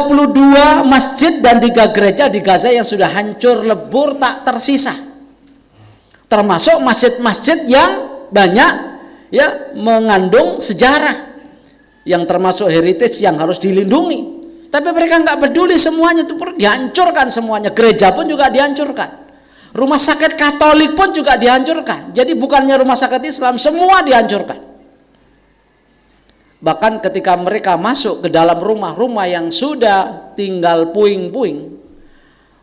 [SPEAKER 1] masjid dan 3 gereja di Gaza yang sudah hancur lebur tak tersisa. Termasuk masjid-masjid yang banyak mengandung sejarah, yang termasuk heritage yang harus dilindungi. Tapi mereka nggak peduli, semuanya itu dihancurkan semuanya. Gereja pun juga dihancurkan. Rumah sakit Katolik pun juga dihancurkan. Jadi bukannya rumah sakit Islam, semua dihancurkan. Bahkan ketika mereka masuk ke dalam rumah-rumah yang sudah tinggal puing-puing,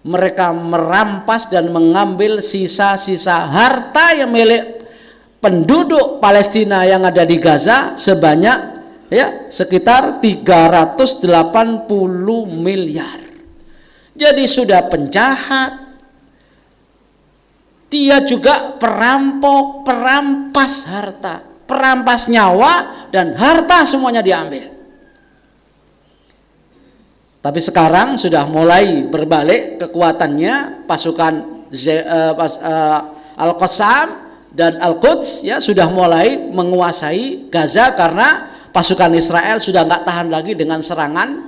[SPEAKER 1] mereka merampas dan mengambil sisa-sisa harta yang milik penduduk Palestina yang ada di Gaza sebanyak sekitar 380 miliar. Jadi sudah penjahat, dia juga perampok, perampas harta, perampas nyawa, dan harta semuanya diambil. Tapi sekarang sudah mulai berbalik kekuatannya, pasukan Al-Qassam dan Al-Quds sudah mulai menguasai Gaza karena pasukan Israel sudah nggak tahan lagi dengan serangan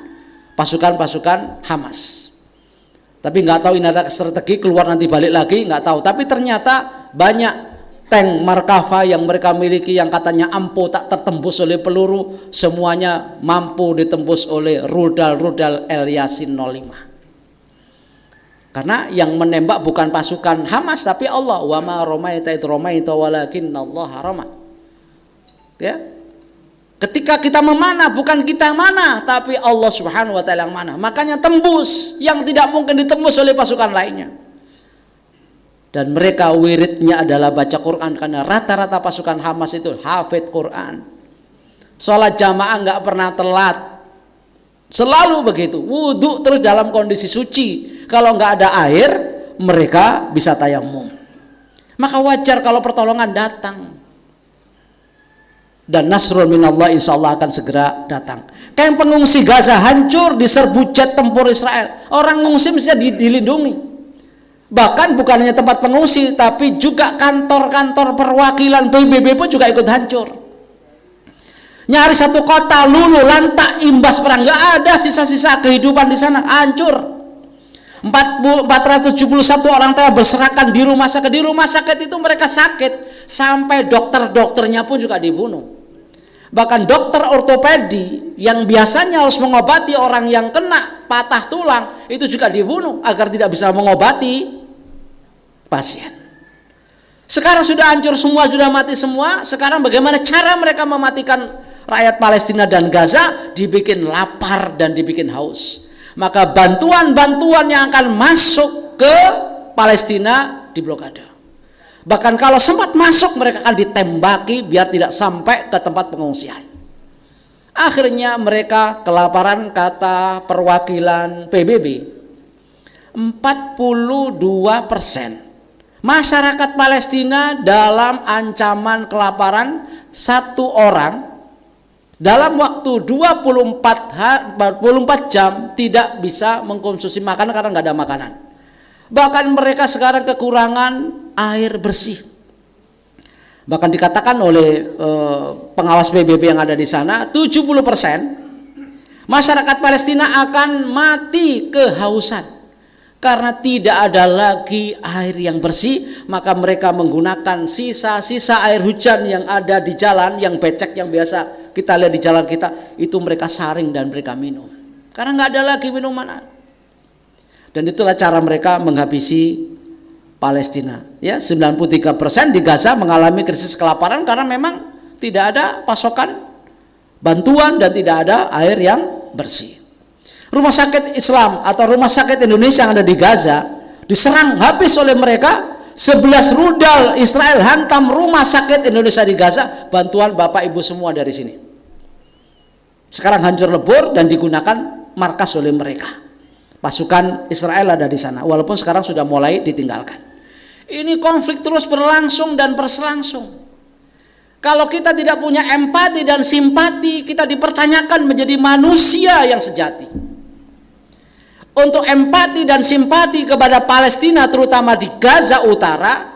[SPEAKER 1] pasukan-pasukan Hamas. Tapi nggak tahu ini ada strategi keluar nanti balik lagi, nggak tahu. Tapi ternyata banyak tank Markava yang mereka miliki yang katanya ampuh tak tertembus oleh peluru, semuanya mampu ditembus oleh rudal-rudal El Yasin 05. Karena yang menembak bukan pasukan Hamas tapi Allah. Wa ma ramaita id ramaita walakinnallaha rama. Ketika kita memanah, bukan kita yang mana, tapi Allah Subhanahu wa taala yang mana. Makanya tembus yang tidak mungkin ditembus oleh pasukan lainnya. Dan mereka wiridnya adalah baca Quran, karena rata-rata pasukan Hamas itu hafid Quran. Sholat jamaah nggak pernah telat. Selalu begitu. Wudhu terus dalam kondisi suci. Kalau nggak ada air, mereka bisa tayamum. Maka wajar kalau pertolongan datang. Dan nasrul minallah insyaallah akan segera datang. Kamp pengungsi Gaza hancur diserbu jet tempur Israel. Orang ngungsi bisa dilindungi. Bahkan bukan hanya tempat pengungsi, tapi juga kantor-kantor perwakilan PBB pun juga ikut hancur. Nyaris satu kota luluh lantak imbas perang, nggak ada sisa-sisa kehidupan di sana, hancur. 471 orang telah berserakan di rumah sakit. Di rumah sakit itu mereka sakit sampai dokter-dokternya pun juga dibunuh. Bahkan dokter ortopedi yang biasanya harus mengobati orang yang kena patah tulang itu juga dibunuh agar tidak bisa mengobati pasien. Sekarang sudah hancur semua, sudah mati semua. Sekarang bagaimana cara mereka mematikan rakyat Palestina dan Gaza? Dibikin lapar dan dibikin haus. Maka bantuan-bantuan yang akan masuk ke Palestina diblokade. Bahkan kalau sempat masuk, mereka akan ditembaki biar tidak sampai ke tempat pengungsian. Akhirnya mereka kelaparan, kata perwakilan PBB, 42% masyarakat Palestina dalam ancaman kelaparan. Satu orang dalam waktu 24 jam tidak bisa mengkonsumsi makanan karena nggak ada makanan. Bahkan mereka sekarang kekurangan air bersih. Bahkan dikatakan oleh pengawas PBB yang ada di sana, 70% masyarakat Palestina akan mati kehausan karena tidak ada lagi air yang bersih. Maka mereka menggunakan sisa-sisa air hujan yang ada di jalan, yang becek, yang biasa kita lihat di jalan kita, itu mereka saring dan mereka minum karena nggak ada lagi minuman. Dan itulah cara mereka menghabisi Palestina. Ya, 93% di Gaza mengalami krisis kelaparan karena memang tidak ada pasokan bantuan dan tidak ada air yang bersih. Rumah sakit Islam atau rumah sakit Indonesia yang ada di Gaza diserang habis oleh mereka. 11 rudal Israel hantam rumah sakit Indonesia di Gaza. Bantuan Bapak Ibu semua dari sini. Sekarang hancur lebur dan digunakan markas oleh mereka. Pasukan Israel ada di sana, walaupun sekarang sudah mulai ditinggalkan. Ini konflik terus berlangsung dan berselang-langsung. Kalau kita tidak punya empati dan simpati, kita dipertanyakan menjadi manusia yang sejati. Untuk empati dan simpati kepada Palestina, terutama di Gaza Utara,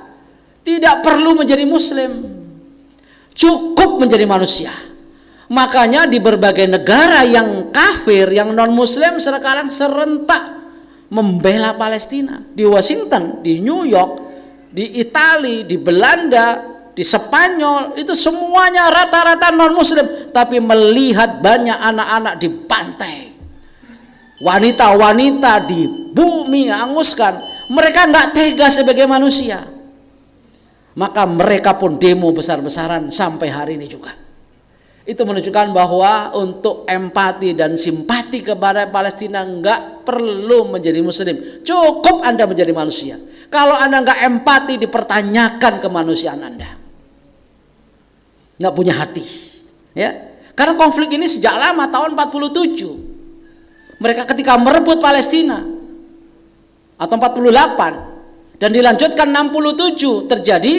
[SPEAKER 1] tidak perlu menjadi Muslim, cukup menjadi manusia. Makanya di berbagai negara yang kafir, yang non-Muslim sekarang serentak membela Palestina. Di Washington, di New York, di Italia, di Belanda, di Spanyol, itu semuanya rata-rata non-Muslim. Tapi melihat banyak anak-anak dibantai, wanita-wanita di bumi hanguskan, mereka nggak tega sebagai manusia. Maka mereka pun demo besar-besaran sampai hari ini juga. Itu menunjukkan bahwa untuk empati dan simpati kepada Palestina nggak perlu menjadi Muslim, cukup Anda menjadi manusia. Kalau Anda nggak empati, dipertanyakan kemanusiaan Anda, nggak punya hati, ya. Karena konflik ini sejak lama, tahun 47 mereka ketika merebut Palestina, atau 48, dan dilanjutkan 67 terjadi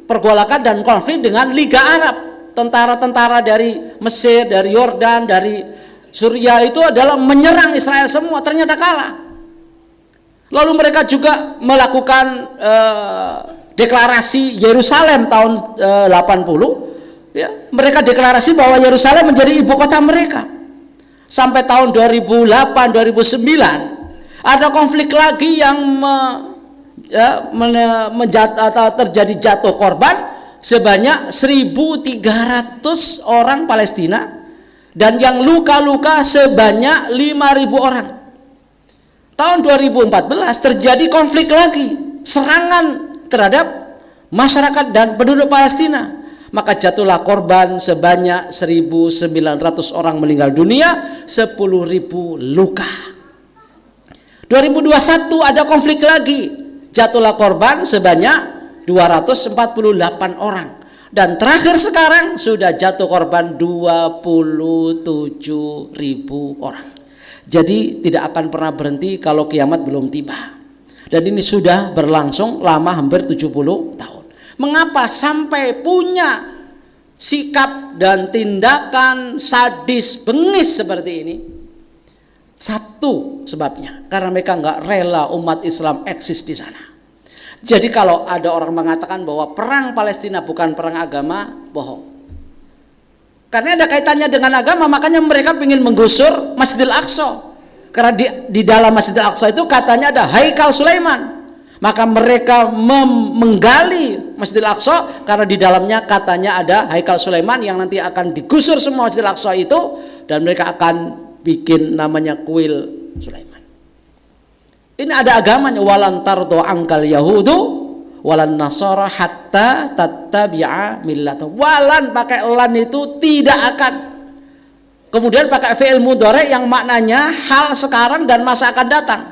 [SPEAKER 1] pergolakan dan konflik dengan Liga Arab. Tentara-tentara dari Mesir, dari Yordan, dari Suriah itu adalah menyerang Israel semua, ternyata kalah. Lalu mereka juga melakukan deklarasi Yerusalem tahun 80, ya. Mereka deklarasi bahwa Yerusalem menjadi ibu kota mereka. Sampai tahun 2008, 2009 ada konflik lagi yang terjadi jatuh korban sebanyak 1.300 orang Palestina, dan yang luka-luka sebanyak 5.000 orang. Tahun 2014 terjadi konflik lagi, serangan terhadap masyarakat dan penduduk Palestina. Maka jatuhlah korban sebanyak 1.900 orang meninggal dunia, 10.000 luka. 2021 ada konflik lagi, jatuhlah korban sebanyak 248 orang, dan terakhir sekarang sudah jatuh korban 27.000 orang. Jadi tidak akan pernah berhenti kalau kiamat belum tiba. Dan ini sudah berlangsung lama, hampir 70 tahun. Mengapa sampai punya sikap dan tindakan sadis, bengis seperti ini? Satu sebabnya, karena mereka nggak rela umat Islam eksis di sana. Jadi kalau ada orang mengatakan bahwa perang Palestina bukan perang agama, bohong. Karena ada kaitannya dengan agama, makanya mereka ingin menggusur Masjidil Aqsa. Karena di dalam Masjidil Aqsa itu katanya ada Haikal Sulaiman. Maka mereka menggali Masjidil Aqsa karena di dalamnya katanya ada Haikal Sulaiman yang nanti akan digusur semua Masjidil Aqsa itu, dan mereka akan bikin namanya kuil Sulaiman. Ini ada agamanya, walan tardo angkal yahudu walan nasara hatta tattabi'a millata. Walan pakai lan itu tidak akan. Kemudian pakai fi'il mudhari yang maknanya hal sekarang dan masa akan datang.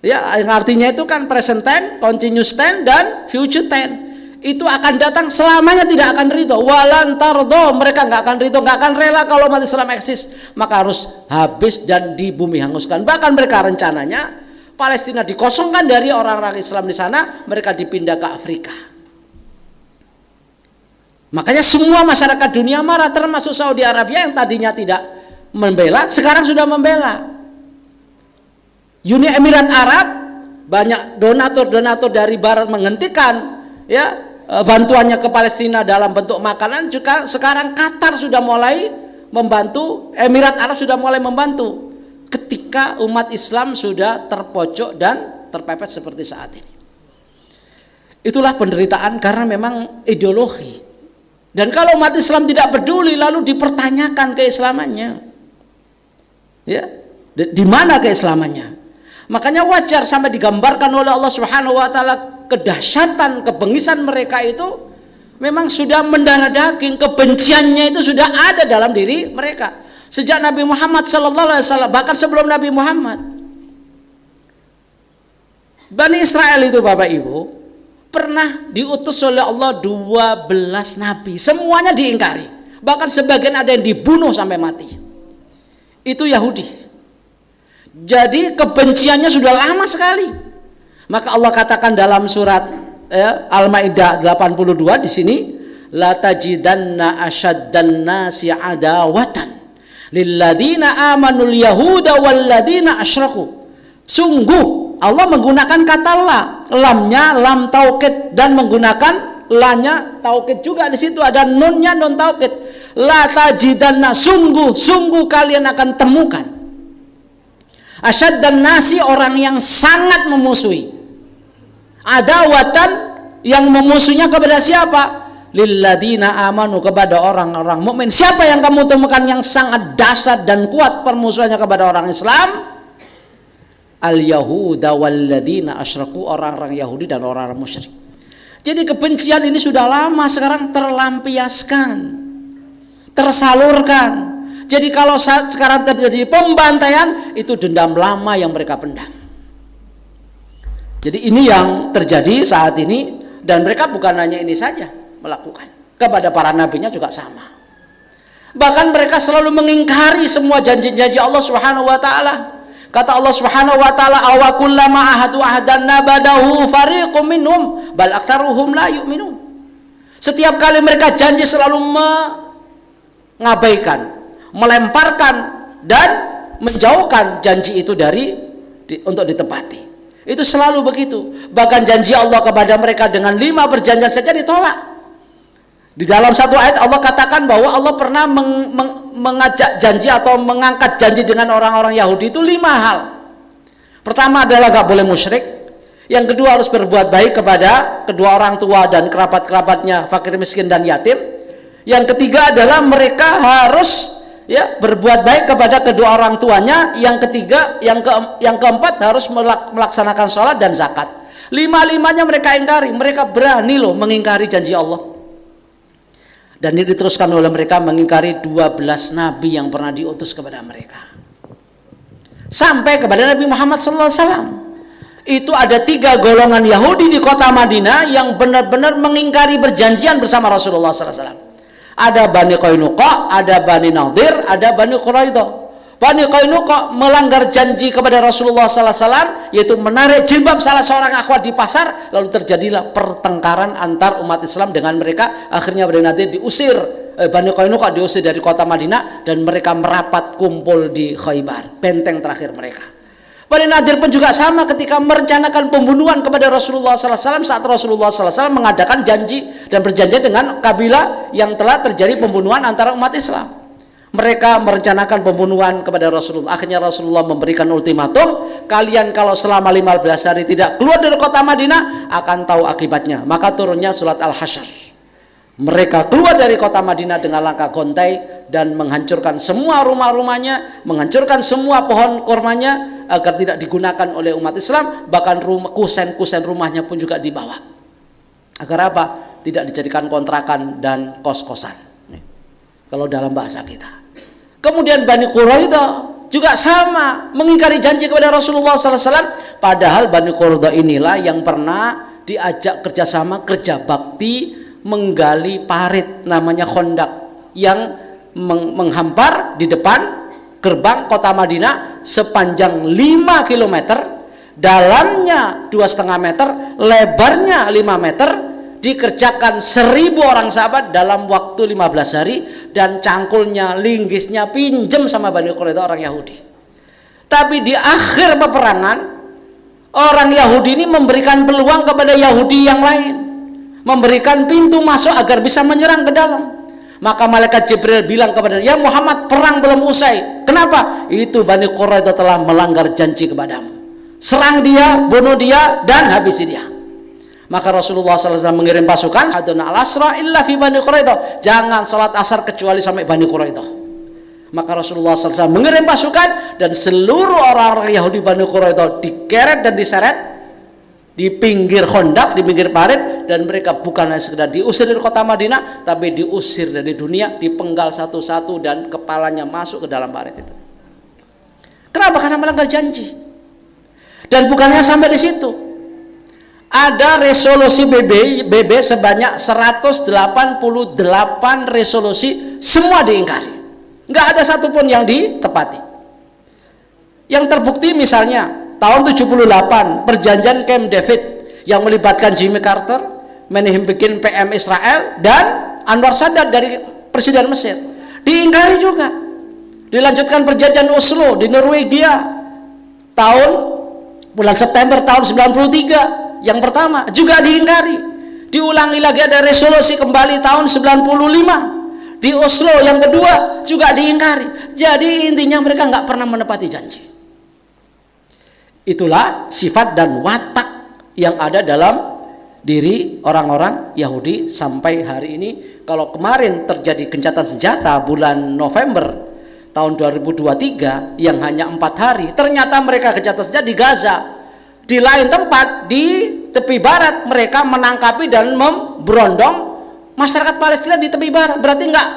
[SPEAKER 1] Ya, yang artinya itu kan present tense, continuous tense dan future tense. Itu akan datang, selamanya tidak akan ridho. Walan tardo, mereka nggak akan ridho, nggak akan rela kalau umat Islam eksis, maka harus habis dan di bumi hanguskan. Bahkan mereka rencananya Palestina dikosongkan dari orang-orang Islam di sana, mereka dipindah ke Afrika. Makanya semua masyarakat dunia marah, termasuk Saudi Arabia yang tadinya tidak membela, sekarang sudah membela. Uni Emirat Arab, banyak donatur-donatur dari Barat menghentikan ya bantuannya ke Palestina dalam bentuk makanan. Juga sekarang Qatar sudah mulai membantu, Emirat Arab sudah mulai membantu ketika umat Islam sudah terpojok dan terpepet seperti saat ini. Itulah penderitaan karena memang ideologi. Dan kalau umat Islam tidak peduli lalu dipertanyakan keislamannya, ya, di mana keislamannya? Makanya wajar sampai digambarkan oleh Allah Subhanahu wa taala kedahsyatan kebengisan mereka itu memang sudah mendarah daging, kebenciannya itu sudah ada dalam diri mereka sejak Nabi Muhammad sallallahu alaihi wasallam, bahkan sebelum Nabi Muhammad. Bani Israel itu Bapak Ibu pernah diutus oleh Allah 12 nabi, semuanya diingkari, bahkan sebagian ada yang dibunuh sampai mati. Itu Yahudi. Jadi kebenciannya sudah lama sekali. Maka Allah katakan dalam surat Al-Maidah 82 di sini, la tajidanna asyaddan nasi adawatan lilladzina amanul yahuda walladzina asyraku. Sungguh Allah menggunakan kata la, lamnya lam taukid, dan menggunakan lanya taukid juga. Di situ ada nunnya, nun taukid. La tajidanna, sungguh kalian akan temukan asyaddan nasi, orang yang sangat memusuhi, adawatan, yang memusuhnya kepada siapa? Lilladzina amanu, kepada orang-orang mukmin. Siapa yang kamu temukan yang sangat dahsyat dan kuat permusuhannya kepada orang Islam? Al-Yahuda walladzina asyraku, orang-orang Yahudi dan orang-orang musyrik. Jadi kebencian ini sudah lama sekarang terlampiaskan, tersalurkan. Jadi kalau sekarang terjadi pembantaian, itu dendam lama yang mereka pendam. Jadi ini yang terjadi saat ini, dan mereka bukan hanya ini saja melakukan, kepada para nabinya juga sama. Bahkan mereka selalu mengingkari semua janji-janji Allah Subhanahu wa taala. Kata Allah Subhanahu wa taala, awa kullama ahadu ahadan nabadahu fariqum minhum bal aktsaruhum la yu'minun. Setiap kali mereka janji selalu mengabaikan, melemparkan dan menjauhkan janji itu untuk ditepati. Itu selalu begitu. Bahkan janji Allah kepada mereka dengan 5 perjanjian saja ditolak. Di dalam satu ayat Allah katakan bahwa Allah pernah mengajak janji atau mengangkat janji dengan orang-orang Yahudi itu 5 hal. Pertama adalah gak boleh musyrik. Yang kedua harus berbuat baik kepada kedua orang tua dan kerabat-kerabatnya, fakir miskin dan yatim. Yang ketiga adalah mereka harus berbuat baik kepada kedua orang tuanya. Yang ketiga, yang keempat harus melaksanakan sholat dan zakat. 5-5-nya mereka ingkari. Mereka berani loh mengingkari janji Allah. Dan ini diteruskan oleh mereka mengingkari 12 nabi yang pernah diutus kepada mereka. Sampai kepada Nabi Muhammad SAW. Itu ada 3 golongan Yahudi di kota Madinah yang benar-benar mengingkari perjanjian bersama Rasulullah SAW. Ada Bani Qainuqa, ada Bani Nadir, ada Bani Quraidah. Bani Qainuqa melanggar janji kepada Rasulullah SAW, yaitu menarik jilbab salah seorang akhwat di pasar. Lalu terjadilah pertengkaran antar umat Islam dengan mereka. Akhirnya Bani Nadir diusir, Bani Qainuqa diusir dari kota Madinah, dan mereka merapat kumpul di Khaybar, benteng terakhir mereka. Bani Nadir pun juga sama ketika merencanakan pembunuhan kepada Rasulullah SAW saat Rasulullah SAW mengadakan janji dan berjanji dengan kabilah yang telah terjadi pembunuhan antara umat Islam. Mereka merencanakan pembunuhan kepada Rasulullah. Akhirnya Rasulullah memberikan ultimatum, kalian kalau selama 15 hari tidak keluar dari kota Madinah akan tahu akibatnya. Maka turunnya surat Al-Hasyr. Mereka keluar dari kota Madinah dengan langkah gontai dan menghancurkan semua rumah-rumahnya, menghancurkan semua pohon kurmanya, agar tidak digunakan oleh umat Islam, bahkan kusen-kusen rumahnya pun juga dibawa. Agar apa? Tidak dijadikan kontrakan dan kos-kosan. Kalau dalam bahasa kita. Kemudian Bani Quraidah juga sama, mengingkari janji kepada Rasulullah SAW. Padahal Bani Quraidah inilah yang pernah diajak kerjasama, kerja bakti, menggali parit namanya Khandaq, yang menghampar di depan gerbang kota Madinah sepanjang 5 km, dalamnya 2,5 meter, lebarnya 5 meter, dikerjakan 1.000 orang sahabat dalam waktu 15 hari, dan cangkulnya, linggisnya pinjem sama Bani Quraidah, orang Yahudi. Tapi di akhir peperangan, orang Yahudi ini memberikan peluang kepada Yahudi yang lain, memberikan pintu masuk agar bisa menyerang ke dalam. Maka malaikat Jibril bilang kepada dia, ya Muhammad, perang belum usai. Kenapa? Itu Bani Quraidah telah melanggar janji kepadamu. Serang dia, bunuh dia, dan habisi dia. Maka Rasulullah SAW mengirim pasukan, aduna al-asra illa fi Bani Quraidah, jangan salat asar kecuali sampai Bani Quraidah. Maka Rasulullah SAW mengirim pasukan, dan seluruh orang-orang Yahudi Bani Quraidah dikeret dan diseret di pinggir Khandaq, di pinggir parit, dan mereka bukan hanya sekedar diusir dari kota Madinah, tapi diusir dari dunia, dipenggal satu-satu dan kepalanya masuk ke dalam parit itu. Kenapa? Karena melanggar janji. Dan bukannya sampai di situ. Ada resolusi BB sebanyak 188 resolusi, semua diingkari. Nggak ada satupun yang ditepati. Yang terbukti misalnya tahun 78 perjanjian Camp David yang melibatkan Jimmy Carter, Menahem Begin PM Israel, dan Anwar Sadat dari Presiden Mesir, diingkari juga. Dilanjutkan perjanjian Oslo di Norwegia tahun bulan September tahun 93 yang pertama, juga diingkari. Diulangi lagi, ada resolusi kembali tahun 95 di Oslo yang kedua, juga diingkari. Jadi intinya mereka nggak pernah menepati janji. Itulah sifat dan watak yang ada dalam diri orang-orang Yahudi sampai hari ini. Kalau kemarin terjadi gencatan senjata bulan November tahun 2023 yang hanya 4 hari, ternyata mereka gencatan senjata di Gaza. Di lain tempat di tepi barat mereka menangkapi dan memberondong masyarakat Palestina di tepi barat. Berarti nggak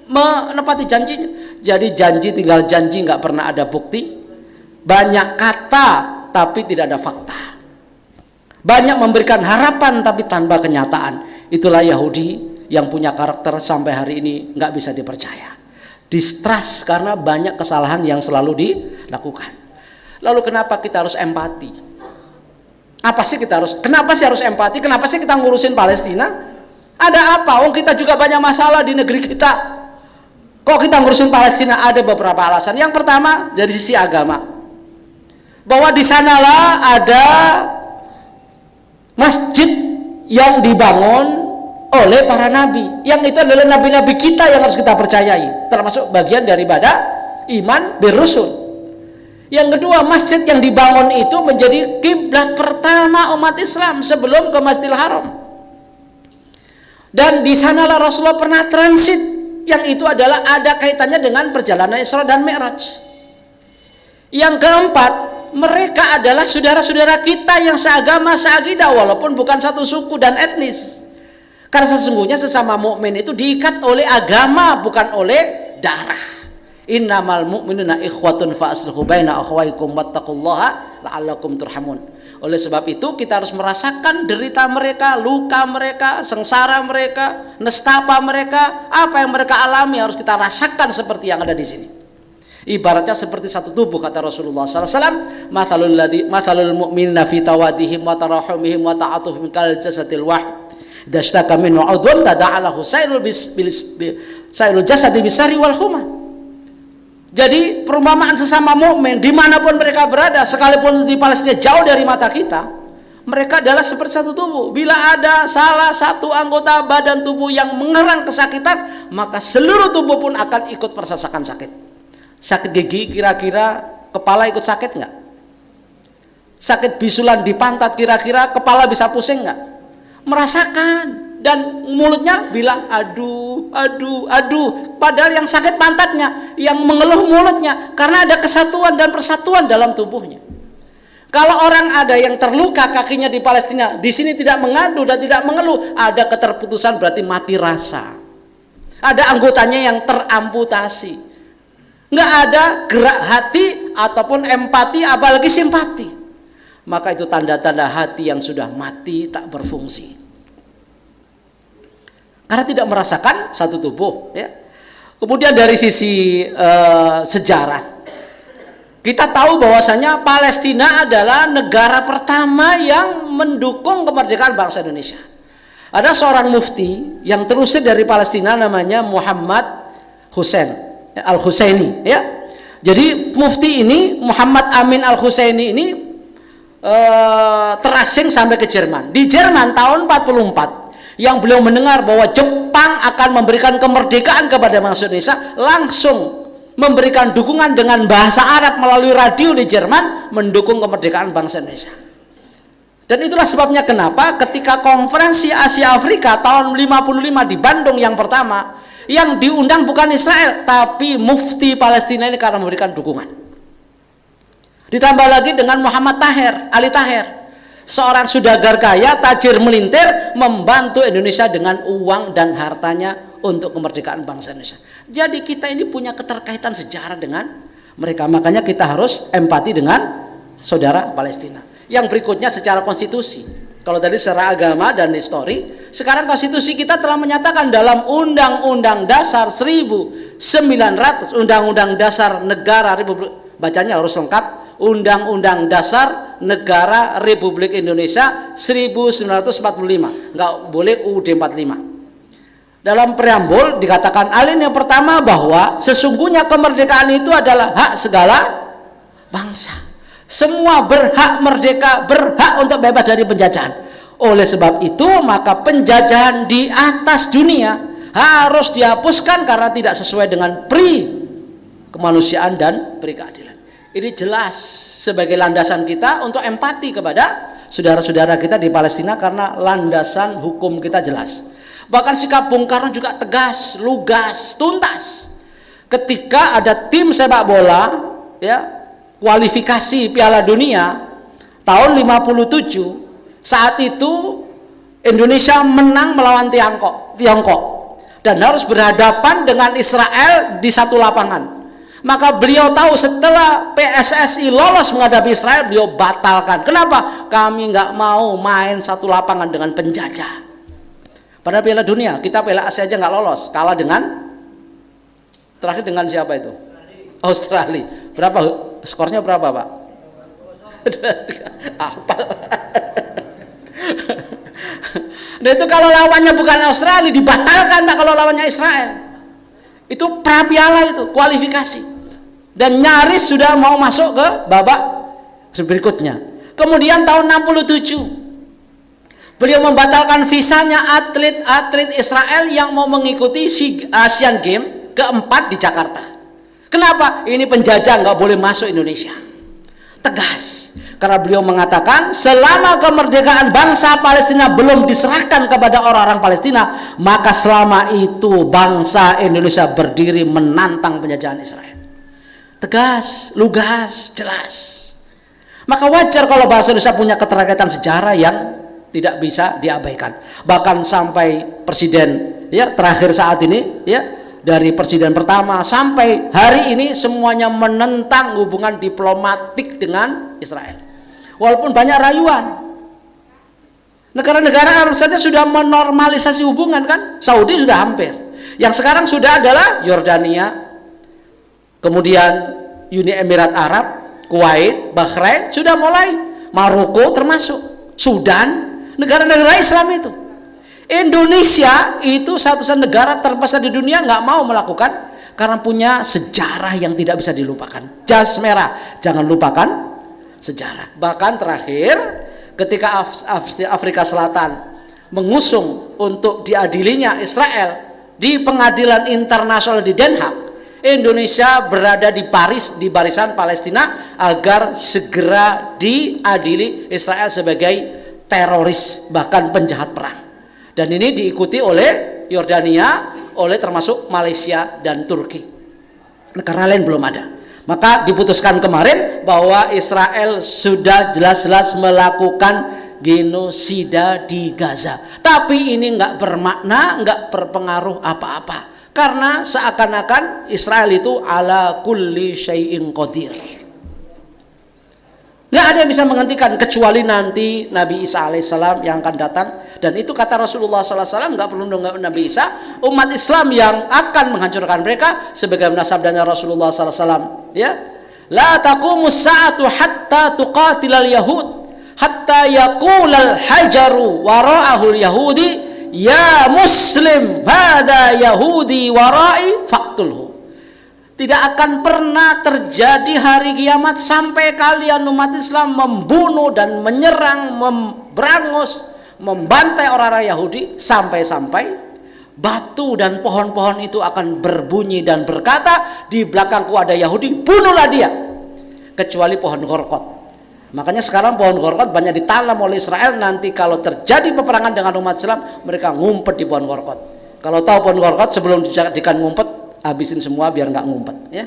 [SPEAKER 1] menepati janjinya. Jadi janji tinggal janji, nggak pernah ada bukti. Banyak kata tapi tidak ada fakta. Banyak memberikan harapan tapi tanpa kenyataan. Itulah Yahudi yang punya karakter sampai hari ini nggak bisa dipercaya. Distrust karena banyak kesalahan yang selalu dilakukan. Lalu kenapa kita harus empati? Apa sih kita harus? Kenapa sih harus empati? Kenapa sih kita ngurusin Palestina? Ada apa? Kita juga banyak masalah di negeri kita. Kok kita ngurusin Palestina? Ada beberapa alasan. Yang pertama dari sisi agama, bahwa di sanalah ada masjid yang dibangun oleh para nabi, yang itu adalah nabi-nabi kita yang harus kita percayai, termasuk bagian daripada iman birusul. Yang kedua, masjid yang dibangun itu menjadi kiblat pertama umat Islam sebelum ke Masjidil Haram. Dan di sanalah Rasulullah pernah transit, yang itu adalah ada kaitannya dengan perjalanan Isra dan Mi'raj. Yang keempat, mereka adalah saudara-saudara kita yang seagama, seakidah, walaupun bukan satu suku dan etnis. Karena sesungguhnya sesama mukmin itu diikat oleh agama, bukan oleh darah. Innamal mu'minuna ikhwatun fa aslihu baina akhwaikum wattaqullaha la'allakum turhamun. Oleh sebab itu kita harus merasakan derita mereka, luka mereka, sengsara mereka, nestapa mereka, apa yang mereka alami harus kita rasakan seperti yang ada di sini. Ibaratnya seperti satu tubuh, kata Rasulullah SAW, mathalul mu'minina fi tawadihim wa tarahumihim wa ta'atufihim kal jasadil wahid. Idza ishtaka minhu 'udhun tada'alahu sairul jasadi bisari wal humah. Jadi perumpamaan sesama mukmin dimanapun mereka berada, sekalipun di Palestina jauh dari mata kita, mereka adalah seperti satu tubuh. Bila ada salah satu anggota badan tubuh yang mengerang kesakitan, maka seluruh tubuh pun akan ikut merasakan sakit. Sakit gigi, kira-kira kepala ikut sakit nggak? Sakit bisulan di pantat, kira-kira kepala bisa pusing nggak? Merasakan. dan mulutnya bilang aduh, aduh, aduh. Padahal yang sakit pantatnya, yang mengeluh mulutnya, karena ada kesatuan dan persatuan dalam tubuhnya. Kalau orang ada yang terluka kakinya di Palestina, di sini tidak mengadu dan tidak mengeluh, ada keterputusan, berarti mati rasa. Ada anggotanya yang teramputasi. Nggak ada gerak hati ataupun empati, apalagi simpati. Maka itu tanda-tanda hati yang sudah mati, tak berfungsi. Karena tidak merasakan satu tubuh. Ya. Kemudian dari sisi sejarah, kita tahu bahwasanya Palestina adalah negara pertama yang mendukung kemerdekaan bangsa Indonesia. Ada seorang mufti yang terusir dari Palestina, namanya Muhammad Hussein Al-Husaini. Ya. Jadi mufti ini, Muhammad Amin Al-Husaini ini terasing sampai ke Jerman. Di Jerman tahun 44, yang beliau mendengar bahwa Jepang akan memberikan kemerdekaan kepada bangsa Indonesia, langsung memberikan dukungan dengan bahasa Arab melalui radio di Jerman, mendukung kemerdekaan bangsa Indonesia. Dan itulah sebabnya kenapa ketika konferensi Asia Afrika tahun 55 di Bandung yang pertama, yang diundang bukan Israel tapi mufti Palestina ini karena memberikan dukungan. Ditambah lagi dengan Muhammad Ali Taher, seorang saudagar kaya, tajir melintir, membantu Indonesia dengan uang dan hartanya untuk kemerdekaan bangsa Indonesia. Jadi kita ini punya keterkaitan sejarah dengan mereka. Makanya kita harus empati dengan saudara Palestina. Yang berikutnya secara konstitusi. Kalau tadi secara agama dan histori, sekarang konstitusi kita telah menyatakan dalam Undang-Undang Dasar 1900, Undang-Undang Dasar Negara Republik, bacanya harus lengkap, Undang-Undang Dasar Negara Republik Indonesia 1945, nggak boleh UUD 45. Dalam preambul dikatakan alinea pertama bahwa sesungguhnya kemerdekaan itu adalah hak segala bangsa. Semua berhak merdeka, berhak untuk bebas dari penjajahan. Oleh sebab itu maka penjajahan di atas dunia harus dihapuskan karena tidak sesuai dengan pri kemanusiaan dan pri keadilan. Ini jelas sebagai landasan kita untuk empati kepada saudara-saudara kita di Palestina karena landasan hukum kita jelas. Bahkan sikap Bung Karno juga tegas, lugas, tuntas. Ketika ada tim sepak bola, ya, kualifikasi Piala Dunia tahun 57, saat itu Indonesia menang melawan Tiongkok dan harus berhadapan dengan Israel di satu lapangan. Maka beliau tahu setelah PSSI lolos menghadapi Israel, beliau batalkan. Kenapa? Kami nggak mau main satu lapangan dengan penjajah. Pada Piala Dunia, kita Piala Asia aja nggak lolos, kalah dengan terakhir dengan siapa itu? Australia. Berapa skornya berapa, Pak? Apa? Nah itu kalau lawannya bukan Australia dibatalkan, Pak, kalau lawannya Israel. Itu pra piala itu, kualifikasi. Dan nyaris sudah mau masuk ke babak berikutnya. Kemudian tahun 67 beliau membatalkan visanya atlet-atlet Israel yang mau mengikuti Asian Games keempat di Jakarta. Kenapa? Ini penjajah, nggak boleh masuk Indonesia. Tegas. Karena beliau mengatakan selama kemerdekaan bangsa Palestina belum diserahkan kepada orang-orang Palestina, maka selama itu bangsa Indonesia berdiri menantang penjajahan Israel. Tegas, lugas, jelas. Maka wajar kalau bangsa Indonesia punya keterkaitan sejarah yang tidak bisa diabaikan. Bahkan sampai presiden ya terakhir saat ini ya, dari presiden pertama sampai hari ini semuanya menentang hubungan diplomatik dengan Israel. Walaupun banyak rayuan. Negara-negara Arab saja sudah menormalisasi hubungan kan? Saudi sudah hampir. Yang sekarang sudah adalah Yordania, kemudian Uni Emirat Arab, Kuwait, Bahrain sudah mulai, Maroko termasuk, Sudan, negara-negara Islam itu. Indonesia itu satu-satunya negara terbesar di dunia nggak mau melakukan karena punya sejarah yang tidak bisa dilupakan. Jas merah, jangan lupakan sejarah. Bahkan terakhir ketika Afrika Selatan mengusung untuk diadilinya Israel di pengadilan internasional di Den Haag, Indonesia berada di Paris di barisan Palestina agar segera diadili Israel sebagai teroris bahkan penjahat perang. Dan ini diikuti oleh Yordania, oleh termasuk Malaysia dan Turki. Negara lain belum ada. Maka diputuskan kemarin bahwa Israel sudah jelas-jelas melakukan genosida di Gaza. Tapi ini nggak bermakna, nggak berpengaruh apa-apa. Karena seakan-akan Israel itu ala kulli syai'in qadir. Nggak ada yang bisa menghentikan kecuali nanti Nabi Isa alaihissalam yang akan datang. Dan itu kata Rasulullah SAW, nggak perlu nunggu Nabi Isa, umat Islam yang akan menghancurkan mereka sebagaimana sabdanya Rasulullah SAW, ya, la taqumus sa'atu hatta tuqatilal yahud hatta yaqulal hajaru wara'ahul yahudi ya muslim hadza yahudi wara'i faqtulhu. Tidak akan pernah terjadi hari kiamat sampai kalian umat Islam membunuh dan menyerang, memberangus, membantai orang-orang Yahudi, sampai-sampai batu dan pohon-pohon itu akan berbunyi dan berkata, di belakangku ada Yahudi, bunuhlah dia, kecuali pohon Gorkot. Makanya sekarang pohon Gorkot banyak ditanam oleh Israel. Nanti kalau terjadi peperangan dengan umat Islam, mereka ngumpet di pohon Gorkot. Kalau tahu pohon Gorkot, sebelum dijadikan ngumpet, habisin semua biar nggak ngumpet, ya.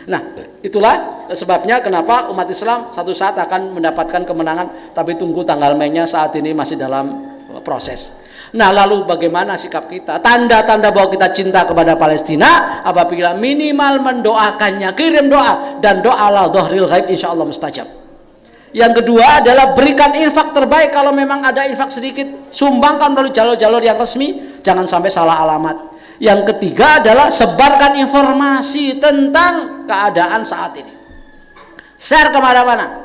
[SPEAKER 1] Nah, itulah sebabnya kenapa umat Islam satu saat akan mendapatkan kemenangan, tapi tunggu tanggal mainnya, saat ini masih dalam proses. Nah, lalu bagaimana sikap kita? Tanda-tanda bahwa kita cinta kepada Palestina apabila minimal mendoakannya, kirim doa, dan doa ala dhahril ghaib insyaallah mustajab. Yang kedua adalah berikan infak terbaik. Kalau memang ada infak sedikit, sumbangkan melalui jalur-jalur yang resmi, jangan sampai salah alamat. Yang ketiga adalah sebarkan informasi tentang keadaan saat ini. Share kemana-mana,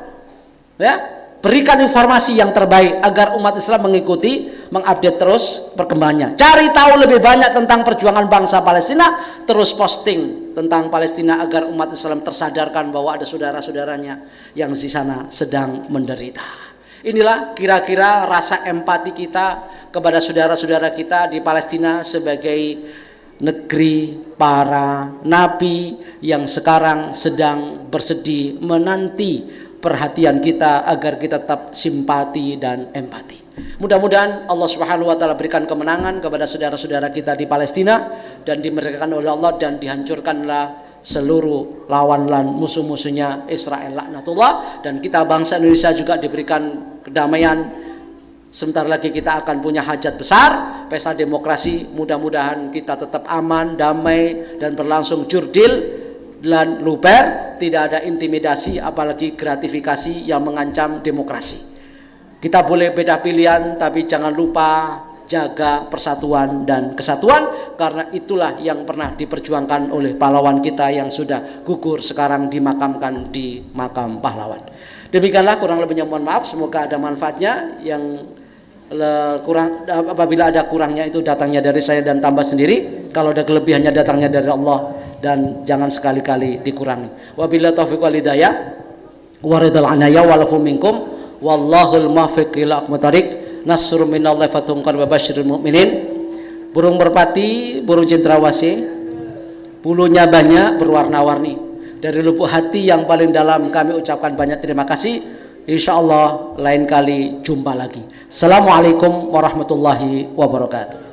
[SPEAKER 1] ya. Berikan informasi yang terbaik agar umat Islam mengikuti, mengupdate terus perkembangannya. Cari tahu lebih banyak tentang perjuangan bangsa Palestina, terus posting tentang Palestina agar umat Islam tersadarkan bahwa ada saudara-saudaranya yang di sana sedang menderita. Inilah kira-kira rasa empati kita kepada saudara-saudara kita di Palestina sebagai negeri para nabi yang sekarang sedang bersedih menanti perhatian kita agar kita tetap simpati dan empati. Mudah-mudahan Allah Subhanahu wa taala berikan kemenangan kepada saudara-saudara kita di Palestina dan dimerdekakan oleh Allah dan dihancurkanlah seluruh lawan musuh-musuhnya Israel laknatullah, dan kita bangsa Indonesia juga diberikan kedamaian. Sebentar lagi kita akan punya hajat besar, pesta demokrasi. Mudah-mudahan kita tetap aman, damai, dan berlangsung jurdil dan luber, tidak ada intimidasi apalagi gratifikasi yang mengancam demokrasi. Kita boleh beda pilihan, tapi jangan lupa jaga persatuan dan kesatuan, karena itulah yang pernah diperjuangkan oleh pahlawan kita yang sudah gugur sekarang dimakamkan di makam pahlawan. Demikianlah, kurang lebihnya mohon maaf, semoga ada manfaatnya. Yang kurang, apabila ada kurangnya itu datangnya dari saya dan tambah sendiri, kalau ada kelebihannya datangnya dari Allah dan jangan sekali-kali dikurangi. Wabillahi taufiq wal hidayah wa ridal anaya walafu minkum wallahul muwaffiq ila aqwamit thoriq. Nasrun minallahi fathun qarib wa basyiril mu'minin. Burung merpati, burung cendrawasih, bulunya banyak, berwarna-warni. Dari lubuk hati yang paling dalam kami ucapkan banyak terima kasih. Insyaallah lain kali jumpa lagi. Assalamualaikum warahmatullahi wabarakatuh.